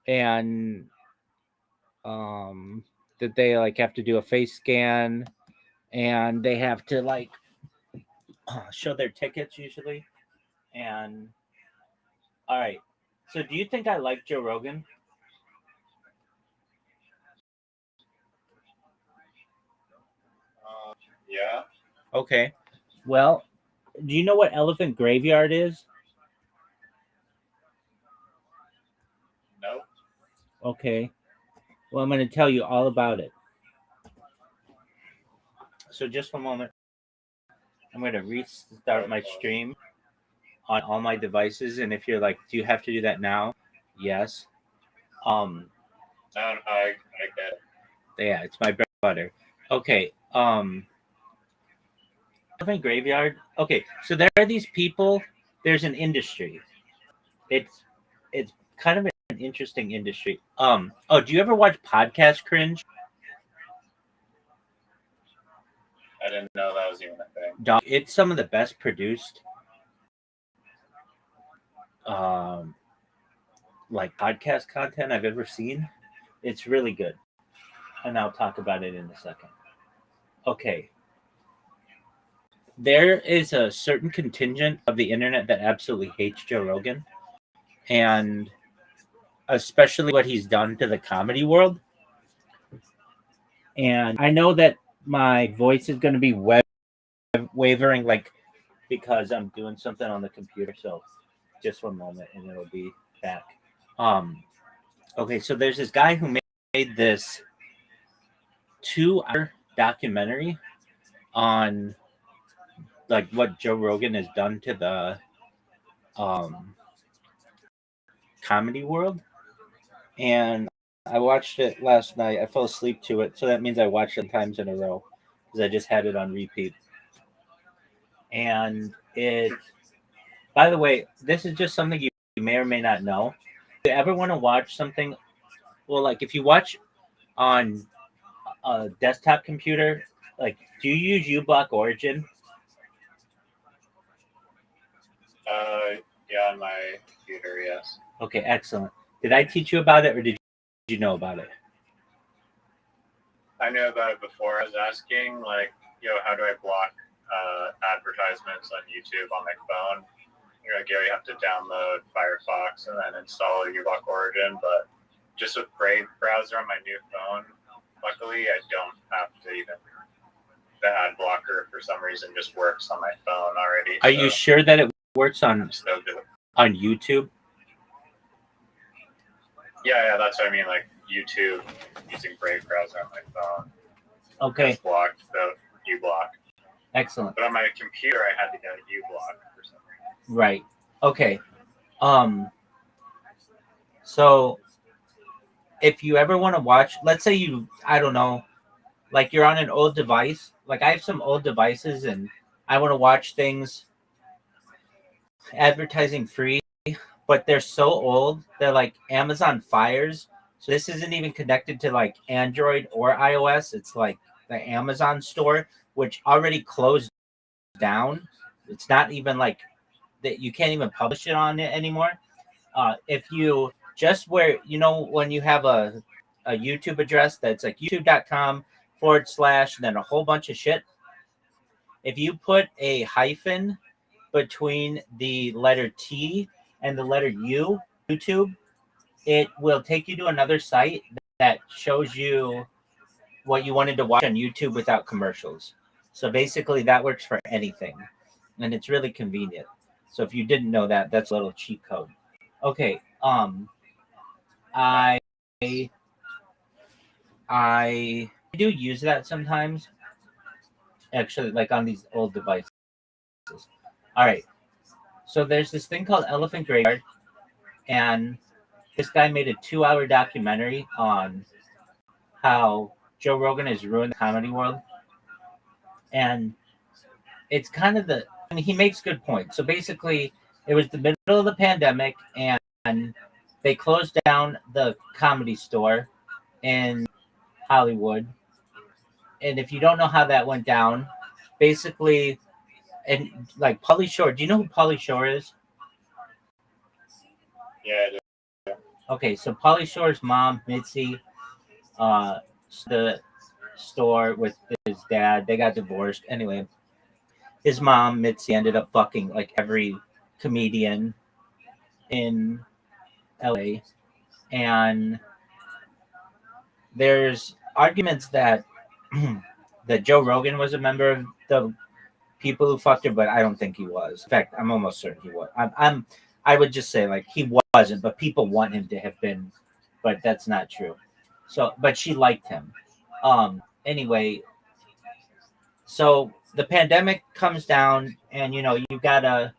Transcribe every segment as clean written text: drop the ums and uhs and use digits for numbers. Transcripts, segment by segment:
and um, that they like have to do a face scan, and they have to like show their tickets usually. And all right, so do you think I like Joe Rogan? Yeah. Okay. Well, do you know what Elephant Graveyard is? Nope. Okay. Well, I'm going to tell you all about it. So just one moment. I'm going to restart my stream on all my devices, and if you're like, do you have to do that now? Yes. Um. I get it. Yeah, it's my bread and butter. Okay. Elephant Graveyard. Okay, so there are these people. There's an industry. It's kind of an interesting industry. Oh, do you ever watch Podcast Cringe? I didn't know that was even a thing. Dog, it's some of the best produced um like podcast content I've ever seen. It's really good. And I'll talk about it in a second. Okay. There is a certain contingent of the internet that absolutely hates Joe Rogan, and especially what he's done to the comedy world. And I know that my voice is going to be wavering, like, because I'm doing something on the computer. So just one moment and it'll be back. Okay, so there's this guy who made this 2-hour documentary on like what Joe Rogan has done to the comedy world. And I watched it last night. I fell asleep to it, so that means I watched it times in a row because I just had it on repeat. And it, by the way, this is just something you may or may not know. If you ever want to watch something, well, like if you watch on a desktop computer, like do you use uBlock Origin? Yeah, on my computer, yes. Okay, excellent. Did I teach you about it, or did you know about it? I knew about it before. I was asking, like, how do I block advertisements on YouTube on my phone? You're like, you have to download Firefox and then install uBlock Origin. But just with Brave browser on my new phone, luckily I don't have to even. The ad blocker for some reason just works on my phone already. Are you sure that it works on YouTube? Yeah, that's what I mean. Like YouTube using Brave browser on my phone. Okay. It's blocked the uBlock. Excellent. But on my computer, I had to get uBlock for some reason. Right. Okay. So if you ever want to watch, let's say I don't know, like you're on an old device. Like I have some old devices, and I want to watch things advertising free, but they're so old. They're like Amazon Fires. So this isn't even connected to like Android or iOS. It's like the Amazon store, which already closed down. It's not even like that. You can't even publish it on it anymore. If you just when you have a YouTube address that's like youtube.com / then a whole bunch of shit. If you put a hyphen between the letter T and the letter U, YouTube, it will take you to another site that shows you what you wanted to watch on YouTube without commercials. So basically that works for anything, and it's really convenient. So if you didn't know that, that's a little cheat code. Okay, I do use that sometimes, actually, like on these old devices. All right, so there's this thing called Elephant Graveyard, and this guy made a 2-hour documentary on how Joe Rogan has ruined the comedy world. And it's kind of he makes good points. So basically, it was the middle of the pandemic, and they closed down the Comedy Store in Hollywood. And if you don't know how that went down, basically, and like Pauly Shore, do you know who Pauly Shore is? Yeah, I do. Okay, so Pauly Shore's mom, Mitzi, uh, the store with his dad. They got divorced. Anyway, his mom, Mitzi, ended up fucking like every comedian in LA. And there's arguments that that Joe Rogan was a member of the people who fucked her, but I don't think he was. In fact, I'm almost certain he was. I would just say like he wasn't, but people want him to have been, but that's not true. So, but she liked him. Anyway, so the pandemic comes down, and you gotta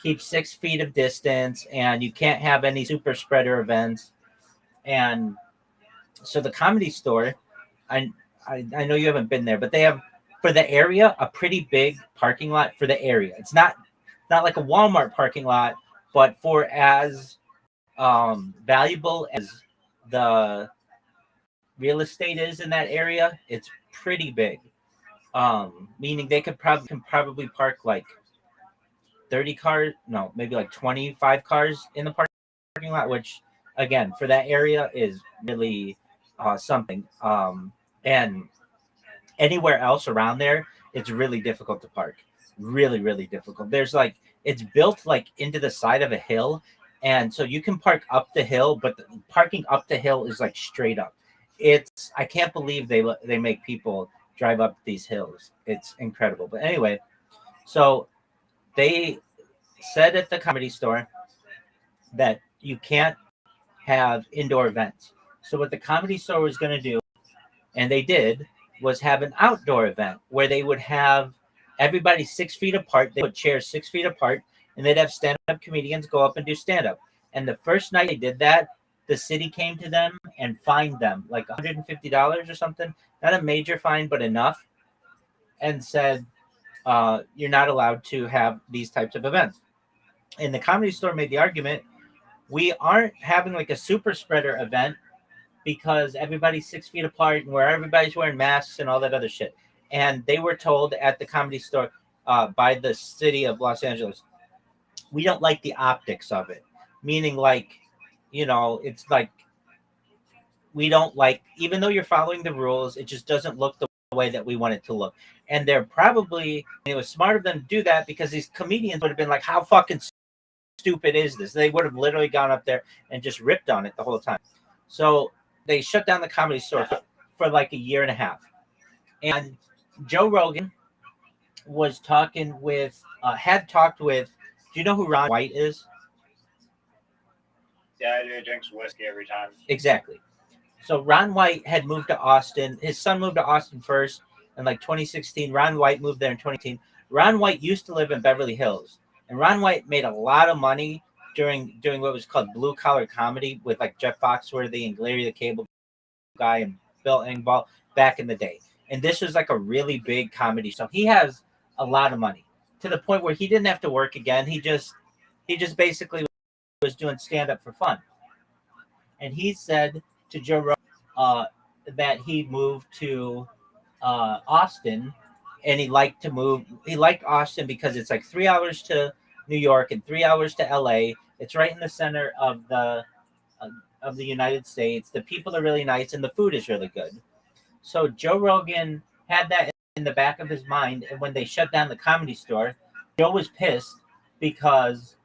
keep 6 feet of distance, and you can't have any super spreader events. And so the Comedy Store, I I know you haven't been there, but they have for the area a pretty big parking lot for the area. It's not like a Walmart parking lot, but for as valuable as the real estate is in that area, it's pretty big. Meaning they can probably park like 30 cars, no, maybe like 25 cars in the parking lot, which again for that area is really something. And anywhere else around there, it's really difficult to park. Really, really difficult. There's like it's built like into the side of a hill, and so you can park up the hill, but the, parking up the hill is like straight up. It's I can't believe they make people drive up these hills. It's incredible. But anyway, so they said at the Comedy Store that you can't have indoor events. So what the Comedy Store was going to do, and they did, was have an outdoor event where they would have everybody 6 feet apart. They put chairs 6 feet apart, and they'd have stand-up comedians go up and do stand-up. And the first night they did that, the city came to them and fined them like $150 or something. Not a major fine, but enough, and said, you're not allowed to have these types of events. And the Comedy Store made the argument, we aren't having like a super spreader event because everybody's 6 feet apart and where everybody's wearing masks and all that other shit. And they were told at the Comedy Store by the city of Los Angeles, we don't like the optics of it. Meaning, like, it's like we don't like, even though you're following the rules, it just doesn't look the way that we want it to look. And they're probably, it was smart of them to do that because these comedians would have been like, how fucking stupid is this? They would have literally gone up there and just ripped on it the whole time. So they shut down the Comedy Store for like a year and a half. And Joe Rogan was had talked with, do you know who Ron White is? Yeah, he drinks whiskey every time. Exactly. So Ron White had moved to Austin. His son moved to Austin first in like 2016. Ron White moved there in 2018. Ron White used to live in Beverly Hills. And Ron White made a lot of money doing what was called blue collar comedy with like Jeff Foxworthy and Larry the Cable Guy and Bill Engvall back in the day. And this was like a really big comedy. So he has a lot of money to the point where he didn't have to work again. He just basically was doing stand up for fun. And he said to Joe Rogan that he moved to Austin, and he liked Austin because it's like 3 hours to New York and 3 hours to LA. It's right in the center of the United States. The people are really nice and the food is really good. So Joe Rogan had that in the back of his mind, and when they shut down the Comedy Store, Joe was pissed because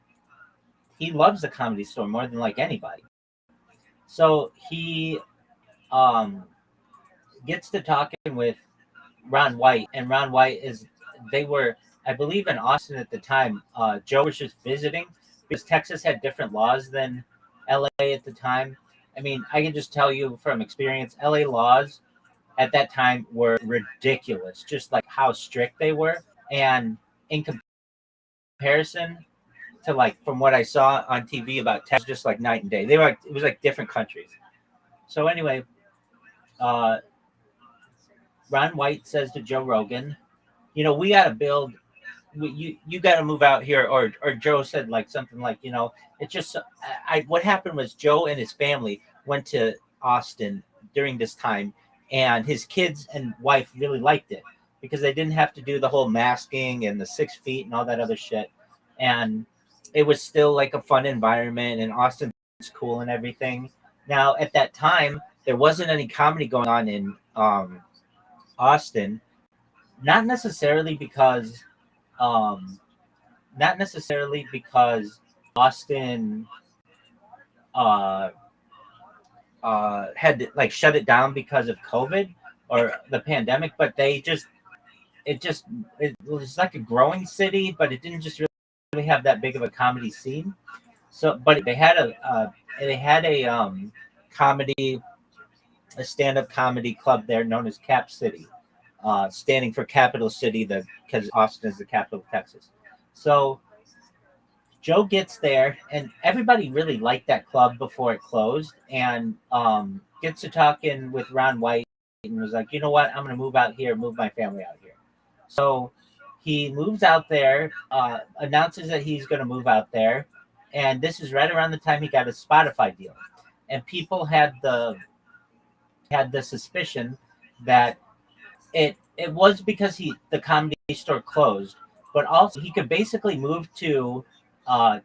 he loves the Comedy Store more than like anybody. So he gets to talking with Ron White, and Ron White they were, I believe, in Austin at the time. Joe was just visiting because Texas had different laws than LA at the time. I mean, I can just tell you from experience, LA laws at that time were ridiculous, just like how strict they were. And in comparison to like from what I saw on TV about Texas, just like night and day. They were like, it was like different countries. So anyway, Ron White says to Joe Rogan, we got to build. You got to move out here, or Joe said like something like, it's just what happened was Joe and his family went to Austin during this time, and his kids and wife really liked it because they didn't have to do the whole masking and the 6 feet and all that other shit, and it was still like a fun environment. And Austin's cool and everything. Now, at that time, there wasn't any comedy going on in Austin. Not necessarily because, um, not necessarily because Austin uh, had to, like shut it down because of COVID or the pandemic, but it just it was like a growing city, but it didn't just really have that big of a comedy scene. So, but they had a comedy a stand up comedy club there known as Cap City, standing for Capital City, because Austin is the capital of Texas. So Joe gets there, and everybody really liked that club before it closed, and gets to talking with Ron White and was like, you know what, I'm going to move out here, move my family out here. So he moves out there, announces that he's going to move out there, and this is right around the time he got a Spotify deal, and people had the suspicion that it was because the comedy store closed, but also he could basically move to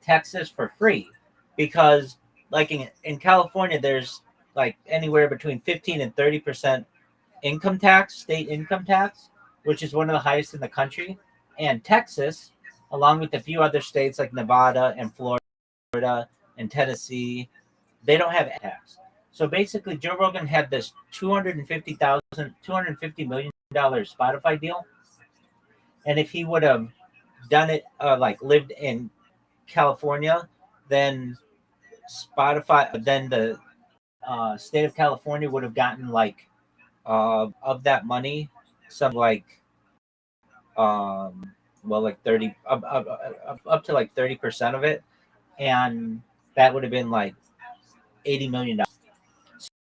Texas for free, because like in California there's like anywhere between 15 and 30% income tax, state income tax, which is one of the highest in the country. And Texas, along with a few other states like Nevada and Florida and Tennessee, they don't have tax. So basically, Joe Rogan had this $250 million Spotify deal, and if he would have done it, like lived in California, then then the state of California would have gotten like of that money, some like well like 30 up to like 30% of it, and that would have been like $80 million.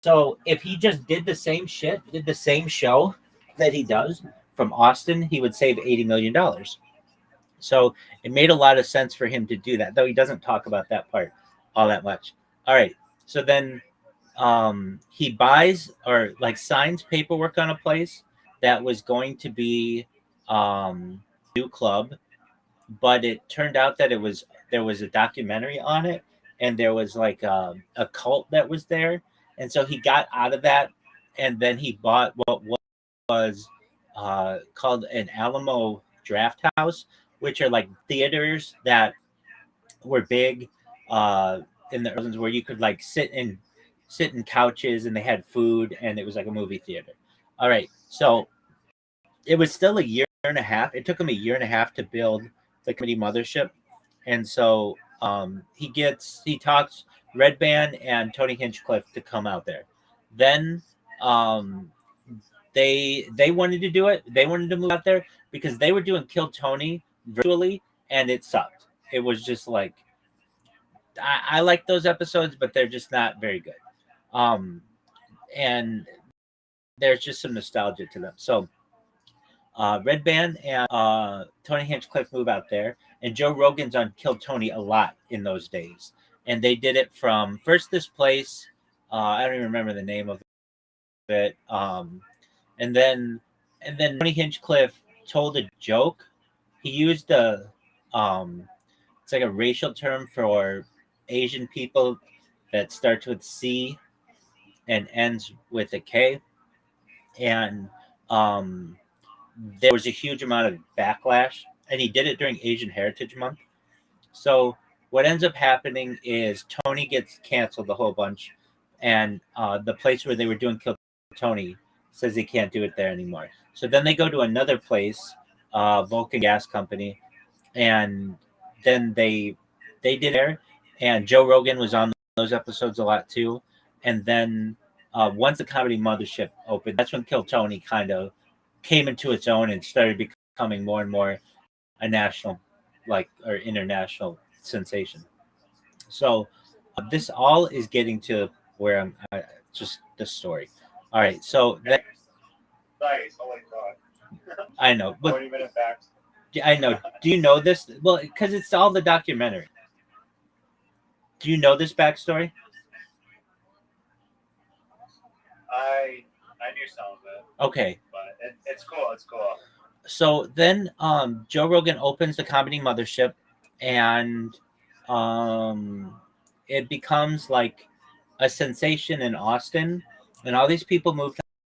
So if he just did the same show that he does from Austin, he would save $80 million. So it made a lot of sense for him to do that, though he doesn't talk about that part all that much. All right. So then he buys or like signs paperwork on a place that was going to be new club, but it turned out that there was a documentary on it, and there was like a cult that was there, and so he got out of that, and then he bought what was called an Alamo Draft House, which are like theaters that were big in the early where you could like sit in couches, and they had food, and it was like a movie theater. All right, so it was still a year and a half. It took him a year and a half to build the comedy mothership, and so he talks Red Band and Tony Hinchcliffe to come out there. Then um, they wanted to do it. They wanted to move out there because they were doing Kill Tony virtually, and it sucked. It was just like I like those episodes, but they're just not very good. And there's just some nostalgia to them. So Red Band and Tony Hinchcliffe move out there, and Joe Rogan's on Kill Tony a lot in those days. And they did it from first this place. I don't even remember the name of it. And then Tony Hinchcliffe told a joke. He used it's like a racial term for Asian people that starts with C and ends with a K. And there was a huge amount of backlash, and he did it during Asian Heritage Month. So what ends up happening is Tony gets canceled a whole bunch, and the place where they were doing Kill Tony says they can't do it there anymore. So then they go to another place, Vulcan Gas Company, and then they did there, and Joe Rogan was on those episodes a lot too. And then once the comedy mothership opened, that's when Kill Tony kind of came into its own and started becoming more and more a national, like, or international sensation. So this all is getting to where just the story. All right, so that Nice. Oh my god. I know, but 20-minute back. I know. Do you know this? Well, because it's all the documentary. Do you know this backstory? I knew some of it, Okay. but it's cool. It's cool. So then Joe Rogan opens the comedy mothership, and it becomes like a sensation in Austin, and all these people move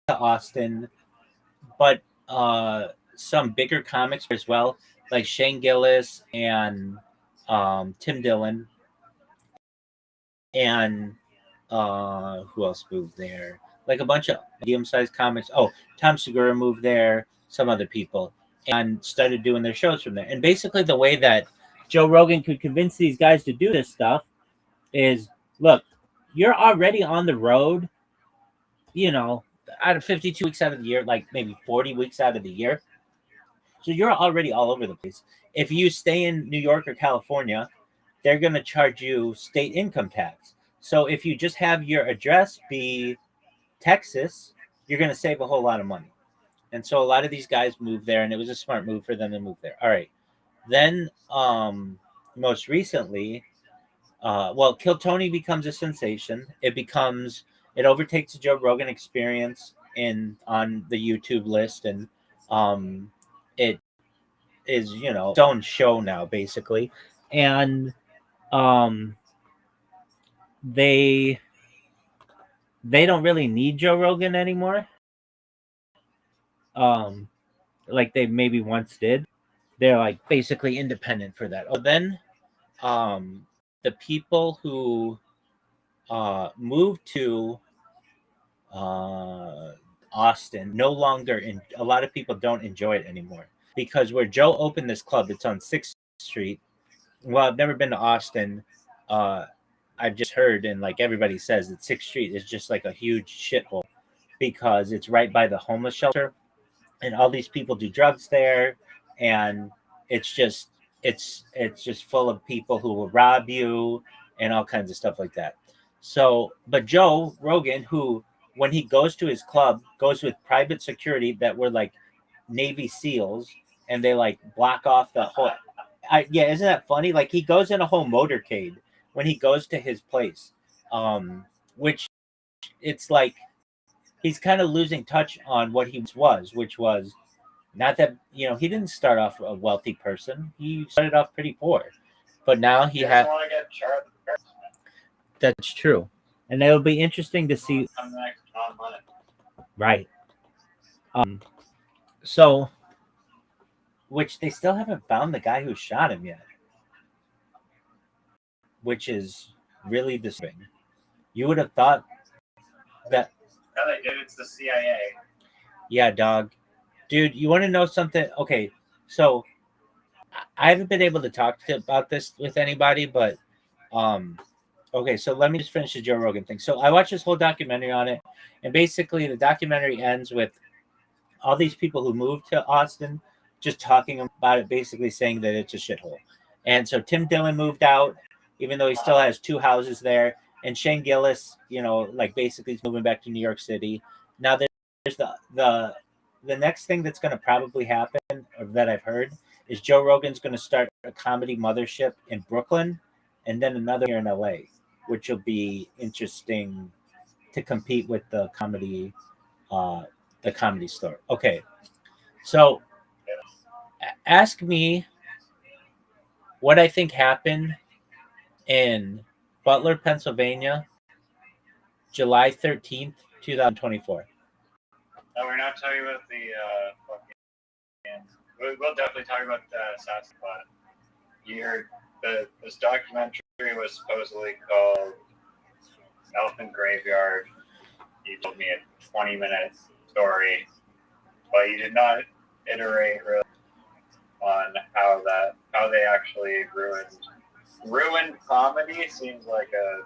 to Austin, but some bigger comics as well, like Shane Gillis and Tim Dillon, and who else moved there? Like a bunch of medium-sized comics. Oh, Tom Segura moved there. Some other people, and started doing their shows from there. And basically, the way that Joe Rogan could convince these guys to do this stuff is, look, you're already on the road. Out of 52 weeks out of the year, like maybe 40 weeks out of the year. So you're already all over the place. If you stay in New York or California, they're going to charge you state income tax. So if you just have your address be Texas, you're going to save a whole lot of money. And so a lot of these guys moved there, and it was a smart move for them to move there. All right. Then most recently, Kill Tony becomes a sensation. It overtakes the Joe Rogan Experience on the YouTube list, and it is its own show now basically, and they don't really need Joe Rogan anymore, like they maybe once did. They're like basically independent for that. Then the people who moved to Austin no longer a lot of people don't enjoy it anymore, because where Joe opened this club, it's on 6th Street. Well, I've never been to Austin. I've just heard, and like everybody says, that 6th Street is just like a huge shithole because it's right by the homeless shelter, and all these people do drugs there, and it's just full of people who will rob you and all kinds of stuff like that. So, but Joe Rogan, who when he goes to his club, goes with private security that were like Navy SEALs, and they like block off the whole. Yeah, isn't that funny? Like he goes in a whole motorcade when he goes to his place, which it's like he's kind of losing touch on what he was, which was not that he didn't start off a wealthy person. He started off pretty poor, but now he has. That's true, and it'll be interesting to see. Right. So, which they still haven't found the guy who shot him yet, which is really disturbing. You would have thought that. No, they did. It's the CIA. Yeah, dog. Dude, you want to know something? Okay, so I haven't been able to talk about this with anybody, but okay, so let me just finish the Joe Rogan thing. So I watched this whole documentary on it, and basically the documentary ends with all these people who moved to Austin just talking about it, basically saying that it's a shithole. And so Tim Dillon moved out, even though he still has 2 houses there. And Shane Gillis, like basically he's moving back to New York City. Now there's the next thing that's going to probably happen, or that I've heard, is Joe Rogan's going to start a comedy mothership in Brooklyn, and then another here in LA, which will be interesting to compete with the comedy store. Okay, so ask me what I think happened in Butler, Pennsylvania, July 13th, 2024. No, we're not talking about the We'll definitely talk about the assassin, but this documentary was supposedly called Elephant Graveyard. You told me a 20-minute story, but you did not iterate really on how they actually ruined comedy. Seems like a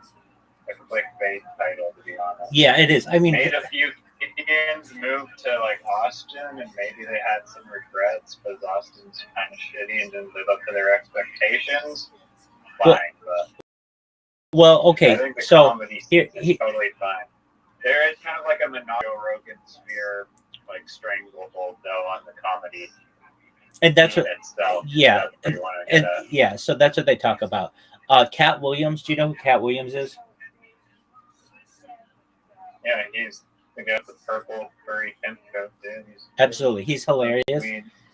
clickbait title, to be honest. Yeah, it is. I mean, made a few Canadians moved to like Austin, and maybe they had some regrets because Austin's kind of shitty and didn't live up to their expectations. Fine, okay. I think the so comedy is totally fine. There is kind of like a Joe Rogan sphere, like stranglehold though on the comedy. And that's what itself. Yeah, and yeah. So that's what they talk about. Cat Williams. Do you know who Cat Williams is? Yeah, he's the guy with the purple furry pimp coat, dude. Absolutely, he's hilarious.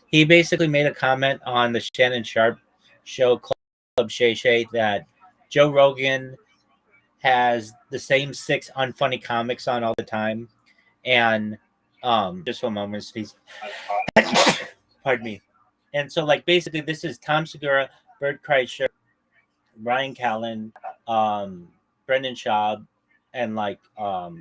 He basically made a comment on the Shannon Sharp show, Club Shay Shay, that Joe Rogan has the same 6 unfunny comics on all the time, and just one moment, please. Pardon me. And so, like, basically, this is Tom Segura, Bert Kreischer, Ryan Callen, Brendan Schaub, and like what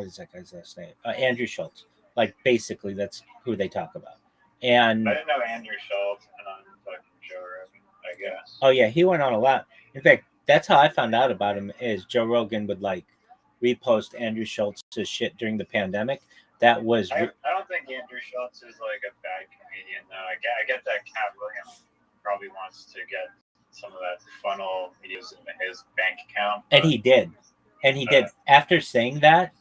is that guy's last name? Andrew Schultz. Like, basically, that's who they talk about. And I didn't know Andrew Schultz, and I'm fucking Joe Rogan, I guess. oh yeah, he went on a lot. In fact, that's how I found out about him. Is Joe Rogan would like repost Andrew Schultz's shit during the pandemic. That was I don't think Andrew Schultz is like a bad comedian though. I get that Cat Williams probably wants to get some of that funnel videos in his bank account. and he did. And he did. After saying that,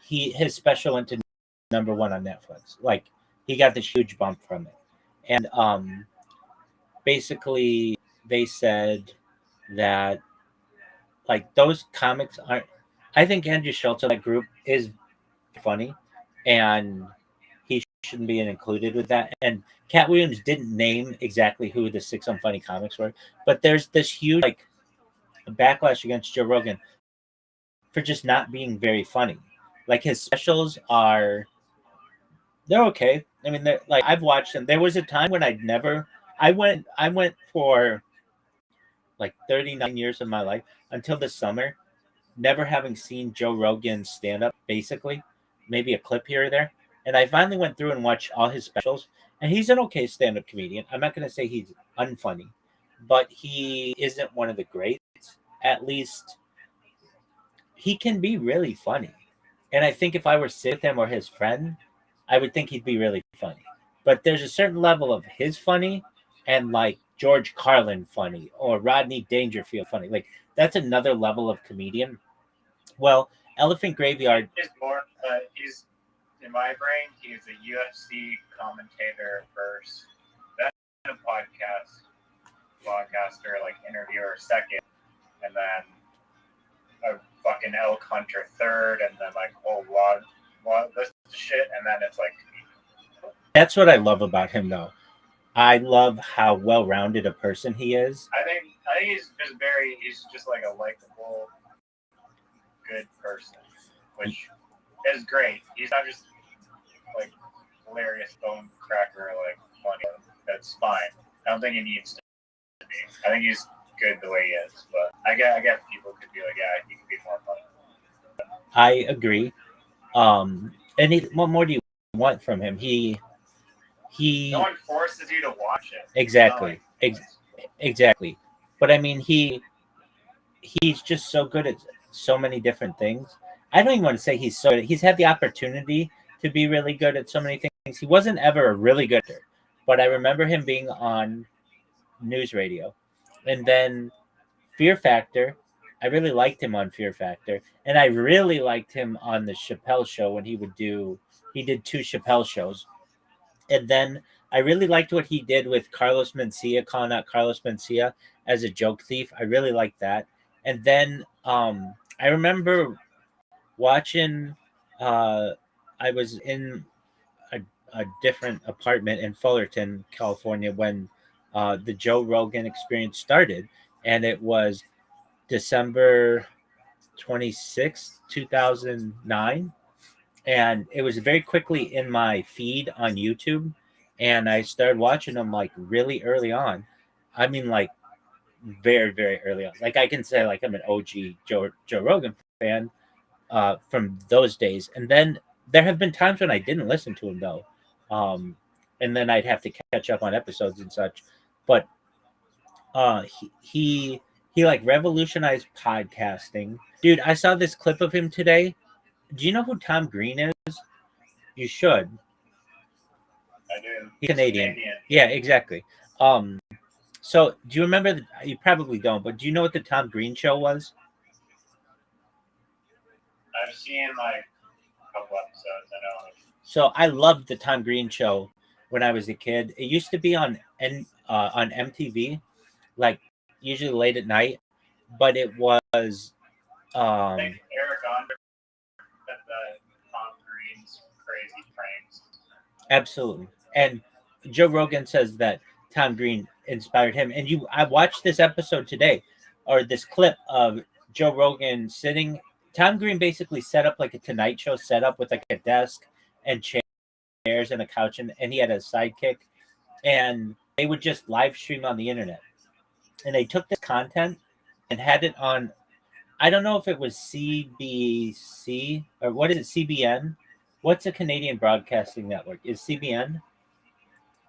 his special went to #1 on Netflix. Like, he got this huge bump from it. And basically they said that like those comics aren't. I think Andrew Schultz of that group is funny, and he shouldn't be included with that. And Cat Williams didn't name exactly who the 6 unfunny comics were, but there's this huge like backlash against Joe Rogan for just not being very funny. Like, his specials they're okay. I mean, they're like, I've watched them. There was a time when I went for like 39 years of my life until this summer, never having seen Joe Rogan stand up, basically, maybe a clip here or there. And I finally went through and watched all his specials, and he's an okay stand up comedian. I'm not going to say he's unfunny, but he isn't one of the greats. At least he can be really funny. And I think if I were sit with him or his friend, I would think he'd be really funny. But there's a certain level of his funny and like George Carlin funny or Rodney Dangerfield funny. Like, that's another level of comedian. Well, Elephant Graveyard. He's more. He's in my brain. He's a UFC commentator first, then a podcaster, like interviewer second, and then a fucking elk hunter third, and then like whole lot this shit, and then it's like. That's what I love about him, though. I love how well-rounded a person he is. I think he's just like a likable, good person, which is great. He's not just like hilarious bone cracker, like funny. That's fine. I don't think he needs to be. I think he's good the way he is, but I get people could be like, yeah, he could be more funny. I agree. What more do you want from him? No one forces you to watch it. Exactly. Exactly. But I mean, he's just so good at so many different things. I don't even want to say he's so good. He's had the opportunity to be really good at so many things. He wasn't ever a really good actor, but I remember him being on news radio. And then Fear Factor, I really liked him on Fear Factor. And I really liked him on the Chappelle Show when he did 2 Chappelle shows. And then I really liked what he did with Carlos Mencia, calling out Carlos Mencia as a joke thief. I really liked that. And then I remember watching, I was in a different apartment in Fullerton, California, when the Joe Rogan Experience started. And it was December 26th, 2009. And it was very quickly in my feed on YouTube. And I started watching them like really early on. I mean, like very, very early on. Like, I can say like I'm an OG Joe Rogan fan from those days. And then there have been times when I didn't listen to him though. And then I'd have to catch up on episodes and such. But he like revolutionized podcasting. Dude, I saw this clip of him today. Do you know who Tom Green is? You should. I do. He's Canadian. Yeah, exactly. So do you remember? You probably don't, but do you know what the Tom Green show was? I've seen like a couple episodes. I know. So I loved the Tom Green show when I was a kid. It used to be on MTV, like usually late at night, but it was. I think Eric Andre at the Tom Green's crazy pranks. Absolutely. And Joe Rogan says that Tom Green inspired him. And I watched this episode today or this clip of Joe Rogan sitting. Tom Green basically set up like a Tonight Show setup with like a desk and chairs and a couch, and he had a sidekick, and they would just live stream on the internet. And they took this content and had it on. I don't know if it was CBC or what is it, CBN? What's a Canadian broadcasting network? Is CBN?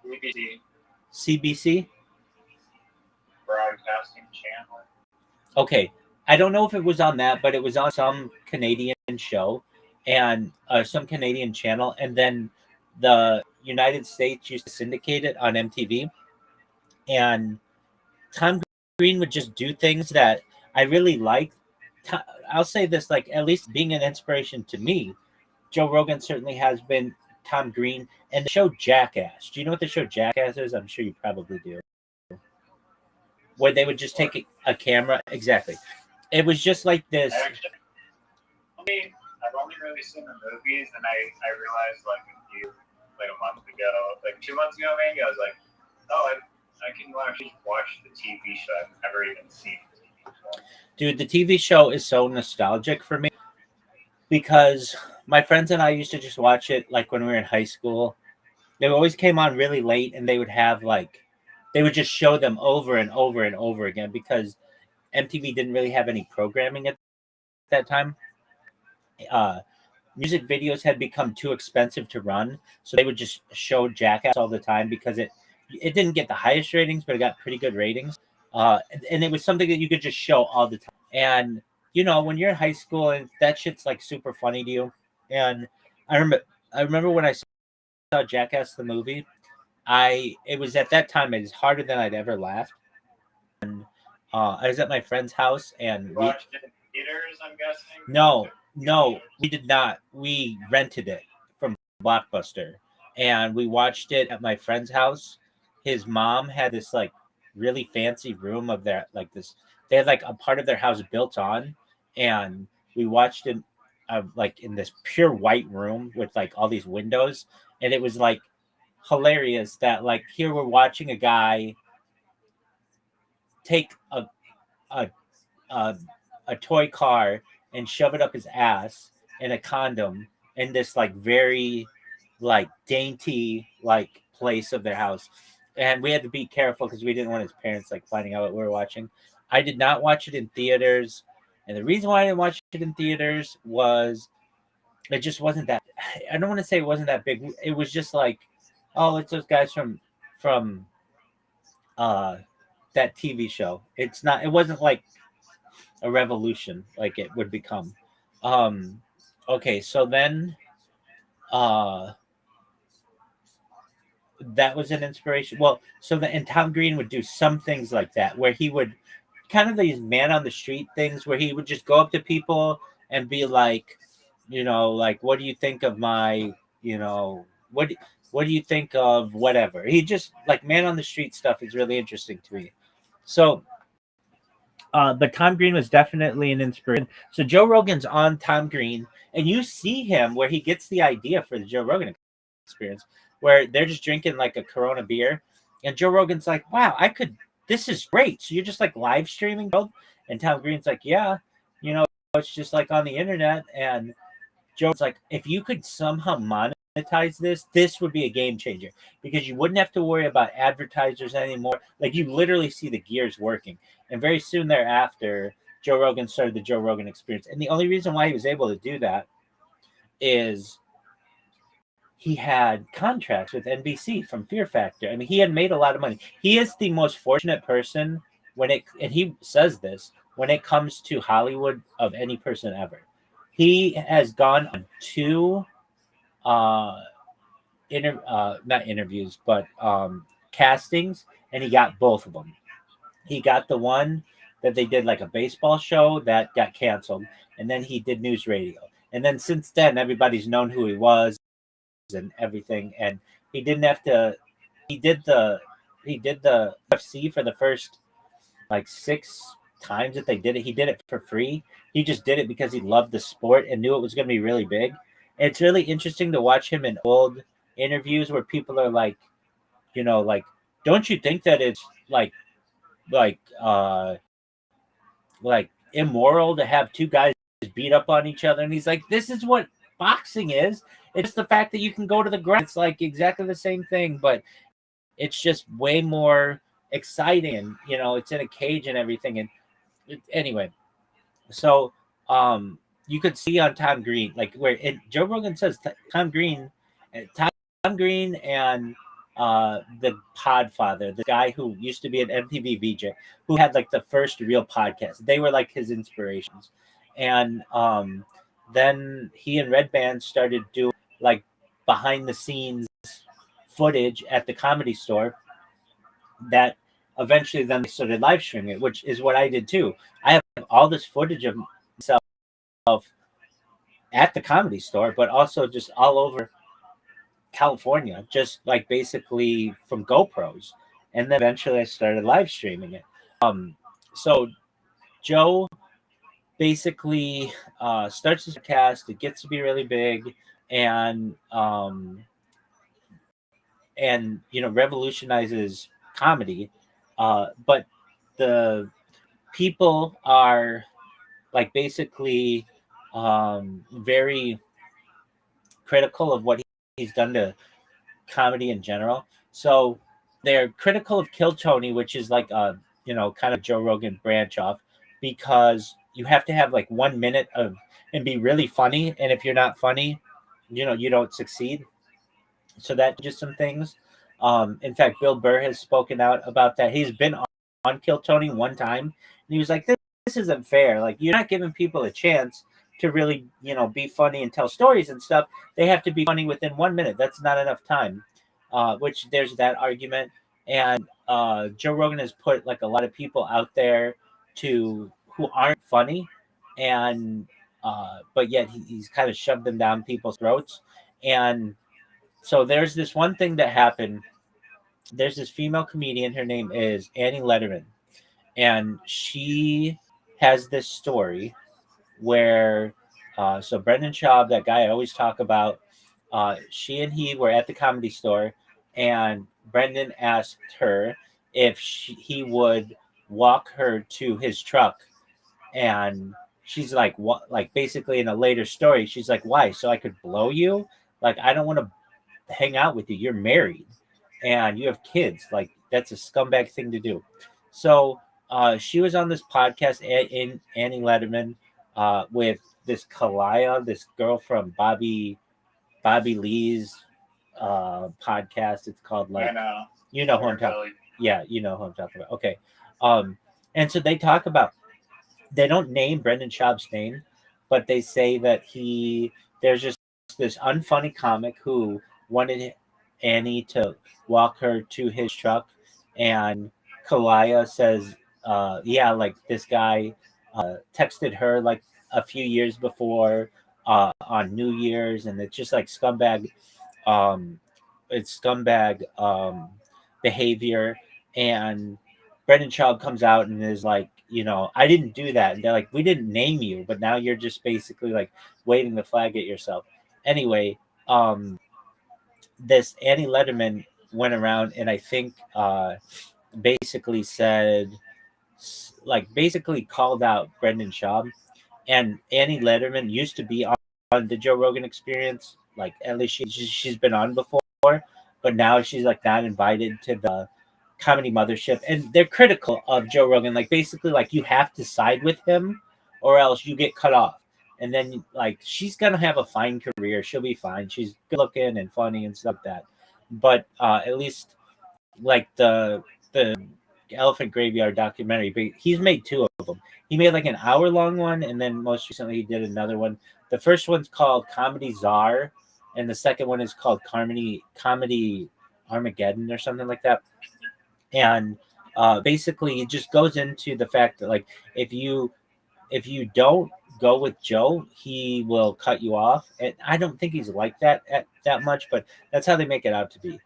BBC CBC? Broadcasting Channel. Okay. I don't know if it was on that, but it was on some Canadian show and some Canadian channel. And then the United States used to syndicate it on MTV. And Tom Green would just do things that I really liked. I'll say this, like, at least being an inspiration to me, Joe Rogan certainly has been Tom Green and the show Jackass. Do you know what the show Jackass is? I'm sure you probably do. Where they would just take a camera. Exactly. It was just like this. I've only really seen the movies, and I realized like a month ago, like 2 months ago maybe, I was like, oh, I can actually watch the TV show. I've never even seen the TV show. Dude, the TV show is so nostalgic for me because my friends and I used to just watch it like when we were in high school. They always came on really late, and they would have like, they would just show them over and over and over again because MTV didn't really have any programming at that time. Music videos had become too expensive to run, so they would just show Jackass all the time because it didn't get the highest ratings, but it got pretty good ratings. And it was something that you could just show all the time. And when you're in high school and that shit's like super funny to you. And I remember when I saw Jackass the movie, it was at that time it was harder than I'd ever laughed. And I was at my friend's house and you watched it in theaters, I'm guessing? No, we did not. We rented it from Blockbuster, and we watched it at my friend's house. His mom had this like really fancy room of their like this. They had like a part of their house built on, and we watched it like in this pure white room with like all these windows, and it was like hilarious that like here we're watching a guy take a a toy car and shove it up his ass in a condom in this like very like dainty like place of their house. And we had to be careful because we didn't want his parents like finding out what we were watching. I did not watch it in theaters. And the reason why I didn't watch it in theaters was it just wasn't that, I don't want to say it wasn't that big. It was just like, oh, it's those guys from that TV show. It wasn't like a revolution like it would become. Okay, so then that was an inspiration. Well, and Tom Green would do some things like that where he would kind of these man on the street things where he would just go up to people and be like, like, what do you think of my, what do you think of whatever? He just like man on the street stuff is really interesting to me. So but Tom Green was definitely an inspiration. So Joe Rogan's on Tom Green, and you see him where he gets the idea for the Joe Rogan experience, where they're just drinking like a Corona beer, and Joe Rogan's like, "Wow, this is great." So you're just like live streaming, and Tom Green's like, "Yeah, it's just like on the internet." And Joe's like, "If you could somehow monetize this would be a game changer because you wouldn't have to worry about advertisers anymore. Like you literally see the gears working." And very soon thereafter, Joe Rogan started the Joe Rogan Experience. And the only reason why he was able to do that is he had contracts with NBC from Fear Factor. I mean, he had made a lot of money. He is the most fortunate person and he says this, when it comes to Hollywood of any person ever. He has gone on two not interviews, but castings, and he got both of them. He got the one that they did like a baseball show that got canceled, and then he did news radio. And then since then, everybody's known who he was and everything. And he didn't have to. He did the UFC for the first like 6 times that they did it. He did it for free. He just did it because he loved the sport and knew it was going to be really big. And it's really interesting to watch him in old interviews where people are like, like, don't you think that it's like like immoral to have two guys beat up on each other. And he's like, this is what boxing is. It's just the fact that you can go to the ground. It's like exactly the same thing, but it's just way more exciting. And, it's in a cage and everything. And anyway, so you could see on Tom Green, like where Joe Rogan says Tom Green and the Podfather, the guy who used to be an MTV VJ, who had like the first real podcast. They were like his inspirations, and then he and Red Band started doing like behind the scenes footage at the Comedy Store. That eventually then they started live streaming it, which is what I did too. I have all this footage of myself at the Comedy Store, but also just all over California, just like basically from GoPros. And then eventually I started live streaming it. So Joe basically starts his podcast. It gets to be really big, and revolutionizes comedy. But the people are like basically very critical of what he's done to comedy in general. So they're critical of Kill Tony, which is like kind of Joe Rogan branch off, because you have to have like 1 minute of and be really funny, and if you're not funny, you don't succeed. So that just some things. In fact, Bill Burr has spoken out about that. He's been on Kill Tony one time, and he was like, "This isn't fair. Like, you're not giving people a chance to really, be funny and tell stories and stuff. They have to be funny within 1 minute. That's not enough time." Which there's that argument, and Joe Rogan has put like a lot of people out there who aren't funny, and but yet he's kind of shoved them down people's throats. And so there's this one thing that happened. There's this female comedian. Her name is Annie Letterman, and she has this story where so Brendan Schaub, that guy I always talk about, she and he were at the Comedy Store, and Brendan asked her if he would walk her to his truck, and she's like, what? Like basically in a later story, she's like, why? So I could blow you? Like, I don't want to hang out with you. You're married and you have kids. Like, that's a scumbag thing to do. So she was on this podcast in Annie Letterman with this Kalaya, this girl from Bobby Lee's podcast. It's called like, I know. you know who I'm talking. Yeah, you know who I'm talking about. Okay. And so they talk about, they don't name Brendan Schaub's name, but they say that there's just this unfunny comic who wanted Annie to walk her to his truck, and Kalaya says, yeah, like this guy texted her like a few years before on New Year's, and it's just like scumbag, um, it's scumbag behavior. And Brendan Schaub comes out and is like, I didn't do that. And they're like, we didn't name you, but now you're just basically like waving the flag at yourself. Anyway, this Annie Letterman went around and I think basically said, like basically called out Brendan Schaub. And Annie Letterman used to be on the Joe Rogan Experience. Like at least she's been on before, but now she's like not invited to the Comedy Mothership, and they're critical of Joe Rogan. Like basically, like you have to side with him, or else you get cut off. And then like she's gonna have a fine career. She'll be fine. She's good looking and funny and stuff like that. But at least like the Elephant Graveyard documentary, but he's made two of them. He made like an hour-long one, and then most recently he did another one. The first one's called Comedy Czar, and the second one is called Comedy Armageddon or something like that. And basically, it just goes into the fact that like if you don't go with Joe, he will cut you off. And I don't think he's like that much, but that's how they make it out to be.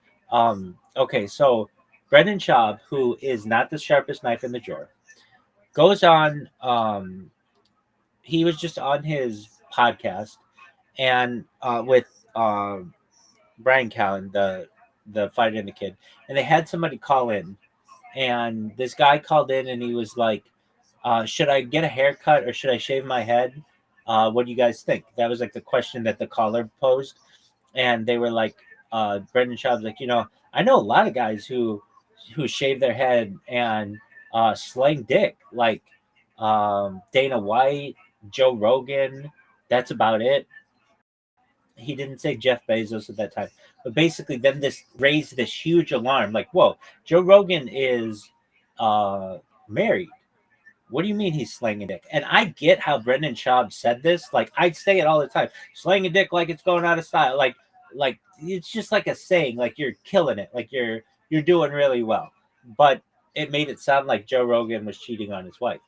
Okay, so Brendan Schaub, who is not the sharpest knife in the drawer, goes on. He was just on his podcast, and with Brian Callen, the fighter and the kid, and they had somebody call in, and this guy called in, and he was like, should I get a haircut or should I shave my head? What do you guys think? That was like the question that the caller posed, and they were like, Brendan Schaub's like, I know a lot of guys who shave their head and slang dick, like Dana White, Joe Rogan. That's about it. He didn't say Jeff Bezos at that time, but basically, then this raised this huge alarm. Like, whoa, Joe Rogan is married. What do you mean he's slanging dick? And I get how Brendan Schaub said this. Like, I say it all the time, slanging dick like it's going out of style. Like it's just like a saying. Like you're killing it. Like you're doing really well. But it made it sound like Joe Rogan was cheating on his wife.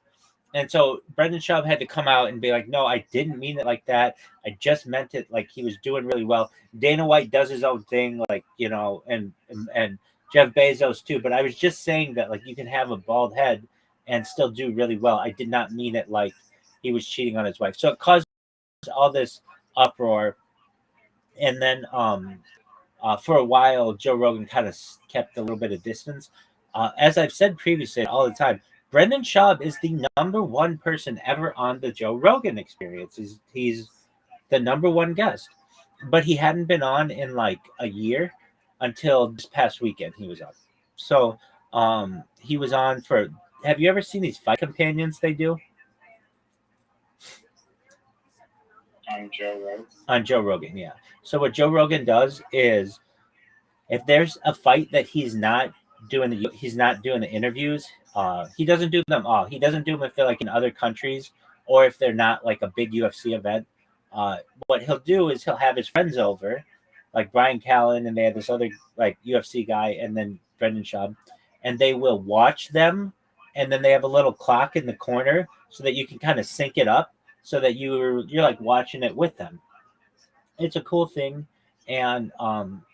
And so Brendan Schaub had to come out and be like, no, I didn't mean it like that. I just meant it like he was doing really well. Dana White does his own thing, like, and Jeff Bezos too. But I was just saying that like you can have a bald head and still do really well. I did not mean it like he was cheating on his wife. So it caused all this uproar. And then for a while, Joe Rogan kind of kept a little bit of distance. As I've said previously all the time, Brendan Schaub is the number one person ever on the Joe Rogan Experience. He's the number one guest, but he hadn't been on in like a year until this past weekend. He was on. So he was on for. Have you ever seen these fight companions they do? On Joe Rogan. On Joe Rogan, yeah. So what Joe Rogan does is, if there's a fight that he's not doing the interviews, he doesn't do them all. He doesn't do them if they're like in other countries or if they're not like a big UFC event. What he'll do is he'll have his friends over, like Brian Callen, and they had this other like UFC guy, and then Brendan Schaub, and they will watch them, and then they have a little clock in the corner so that you can kind of sync it up so that you're like watching it with them. It's a cool thing, and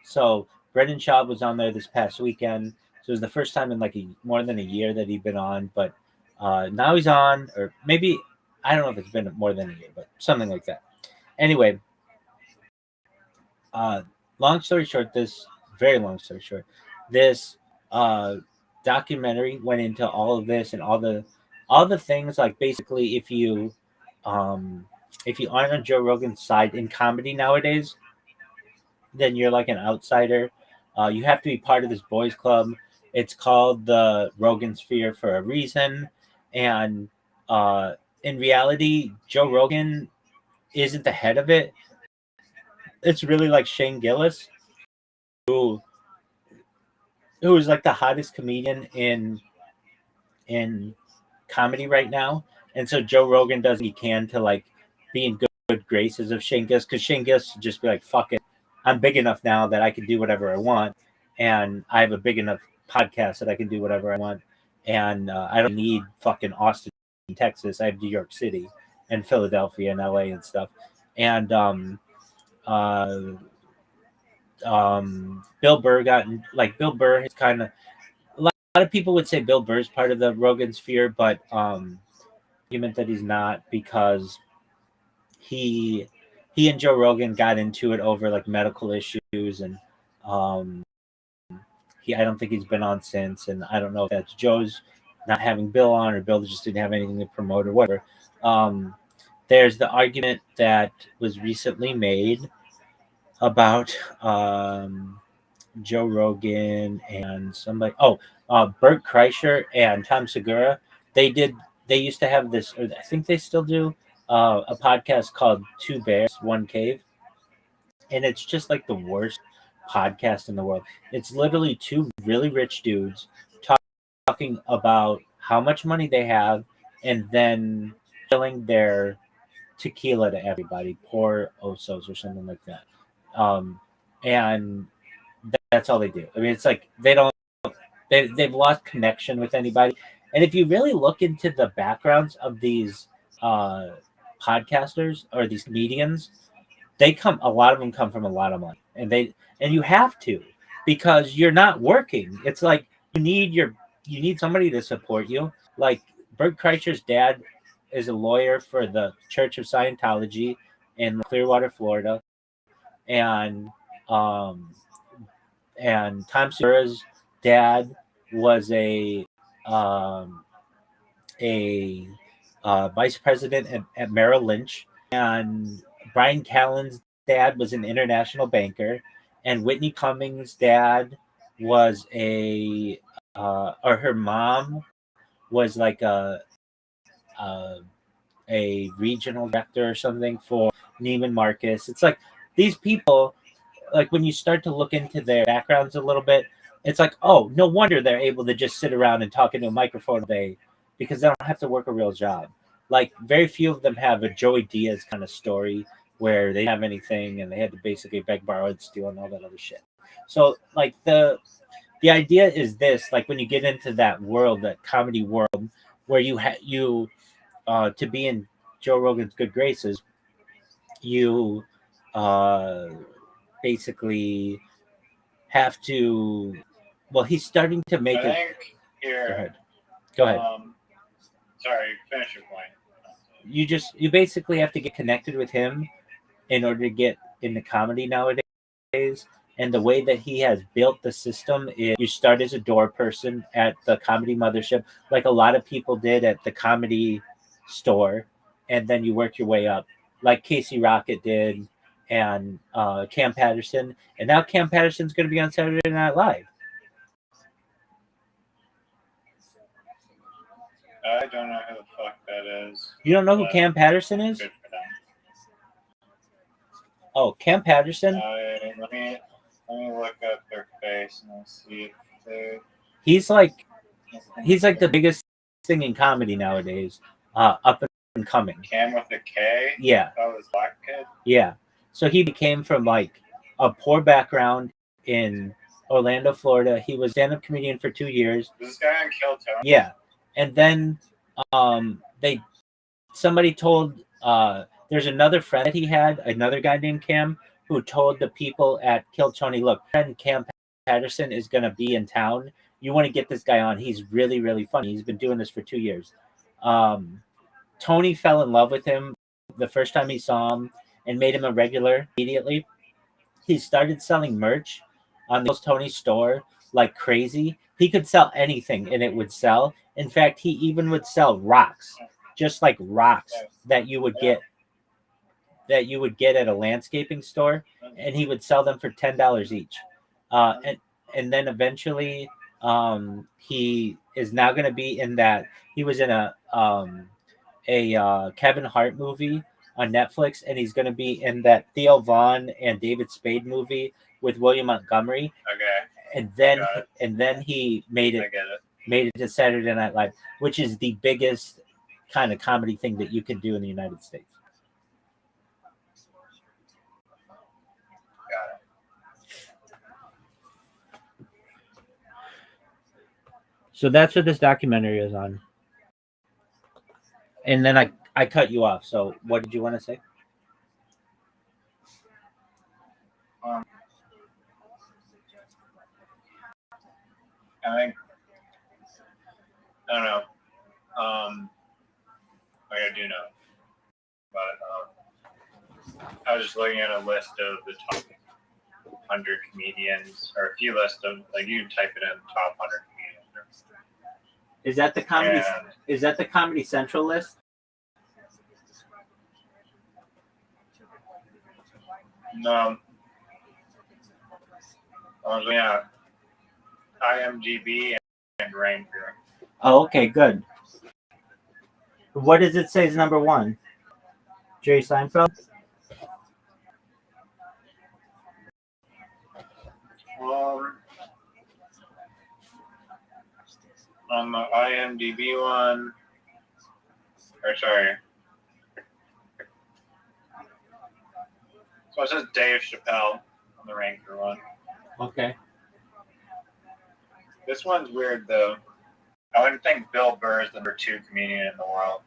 so Brendan Schaub was on there this past weekend. So it was the first time in like more than a year that he'd been on, but now he's on, or maybe I don't know if it's been more than a year, but something like that. Anyway, long story short, very long story short, this documentary went into all of this and all the things, like basically if you aren't on Joe Rogan's side in comedy nowadays, then you're like an outsider. You have to be part of this boys club. It's called the Rogan Sphere for a reason, and in reality, Joe Rogan isn't the head of it. It's really like Shane Gillis, who is like the hottest comedian in comedy right now. And so Joe Rogan does what he can to like be in good graces of Shane Gillis, because Shane Gillis would just be like, fuck it. I'm big enough now that I can do whatever I want. And I have a big enough podcast that I can do whatever I want. And I don't need fucking Austin, Texas. I have New York City and Philadelphia and LA and stuff. And Bill Burr Bill Burr is kind of, a lot of people would say Bill Burr's part of the Rogan sphere, but argument that he's not, because he and Joe Rogan got into it over like medical issues, and I don't think he's been on since, and I don't know if that's Joe's not having Bill on or Bill just didn't have anything to promote or whatever. There's the argument that was recently made about Joe Rogan and somebody. Bert Kreischer and Tom Segura. They used to have this, or I think they still do, a podcast called Two Bears, One Cave. And it's just like the worst podcast in the world. It's literally two really rich dudes talking about how much money they have and then selling their tequila to everybody, pour osos or something like that. And that's all they do. I mean, it's like they've lost connection with anybody. And if you really look into the backgrounds of these podcasters or these comedians, a lot of them come from a lot of money, and you have to, because you're not working. It's like you need somebody to support you. Like Bert Kreischer's dad is a lawyer for the Church of Scientology in Clearwater, Florida, and Tom Segura's dad was a a vice president at Merrill Lynch, and Brian Callen's dad was an international banker, and Whitney Cummings' dad was or her mom was like a, a regional director or something for Neiman Marcus. It's like these people, like when you start to look into their backgrounds a little bit, it's like, oh, no wonder they're able to just sit around and talk into a microphone all day because they don't have to work a real job. Like very few of them have a Joey Diaz kind of story where they didn't have anything and they had to basically beg, borrow, and steal and all that other shit. So like the idea is this: like when you get into that world, that comedy world, where you to be in Joe Rogan's good graces, you uh, basically have to. Well, he's starting to make I it. think here. Go ahead. Go ahead. Sorry, finish your point. You basically have to get connected with him in order to get into comedy nowadays. And the way that he has built the system is you start as a door person at the comedy mothership, like a lot of people did at the comedy store, and then you work your way up, like Casey Rocket did, and Cam Patterson. And now Cam Patterson's going to be on Saturday Night Live. I don't know who the fuck that is. You don't know who Cam Patterson is? Good for them. Oh, Cam Patterson? Let me look up their face and see if they. He's like the biggest thing in comedy nowadays, up and coming. Cam with a K? Yeah. That was Black Kid? Yeah. So he came from like a poor background in Orlando, Florida. He was a stand-up comedian for 2 years. Was this guy on Kill Tony? Yeah. And then somebody told there's another friend that he had, another guy named Cam, who told the people at Kill Tony, look, friend Cam Patterson is going to be in town. You want to get this guy on. He's really, really funny. He's been doing this for 2 years. Tony fell in love with him the first time he saw him and made him a regular immediately. He started selling merch on the Tony store like crazy. He could sell anything and it would sell. In fact, he even would sell rocks, just like rocks that you would get at a landscaping store, and he would sell them for $10 each. And then eventually he is now going to be in that. He was in a Kevin Hart movie on Netflix, and he's going to be in that Theo Vaughn and David Spade movie with William Montgomery. Okay. And then he made it to Saturday Night Live, which is the biggest kind of comedy thing that you can do in the United States. Got it. So that's what this documentary is on. And then I cut you off. So what did you want to say? I don't know. I do know. But I was just looking at a list of the top 100 comedians, or a few lists of, like, you type it in, top 100 comedians. Is that the comedy? Is that the Comedy Central list? No. I was looking at IMDb and Ranker. Oh, okay, good. What does it say is number one? Jerry Seinfeld? On the IMDb one, or sorry. So it says Dave Chappelle on the Ranker one. Okay. This one's weird though. I wouldn't think Bill Burr is the number 2 comedian in the world.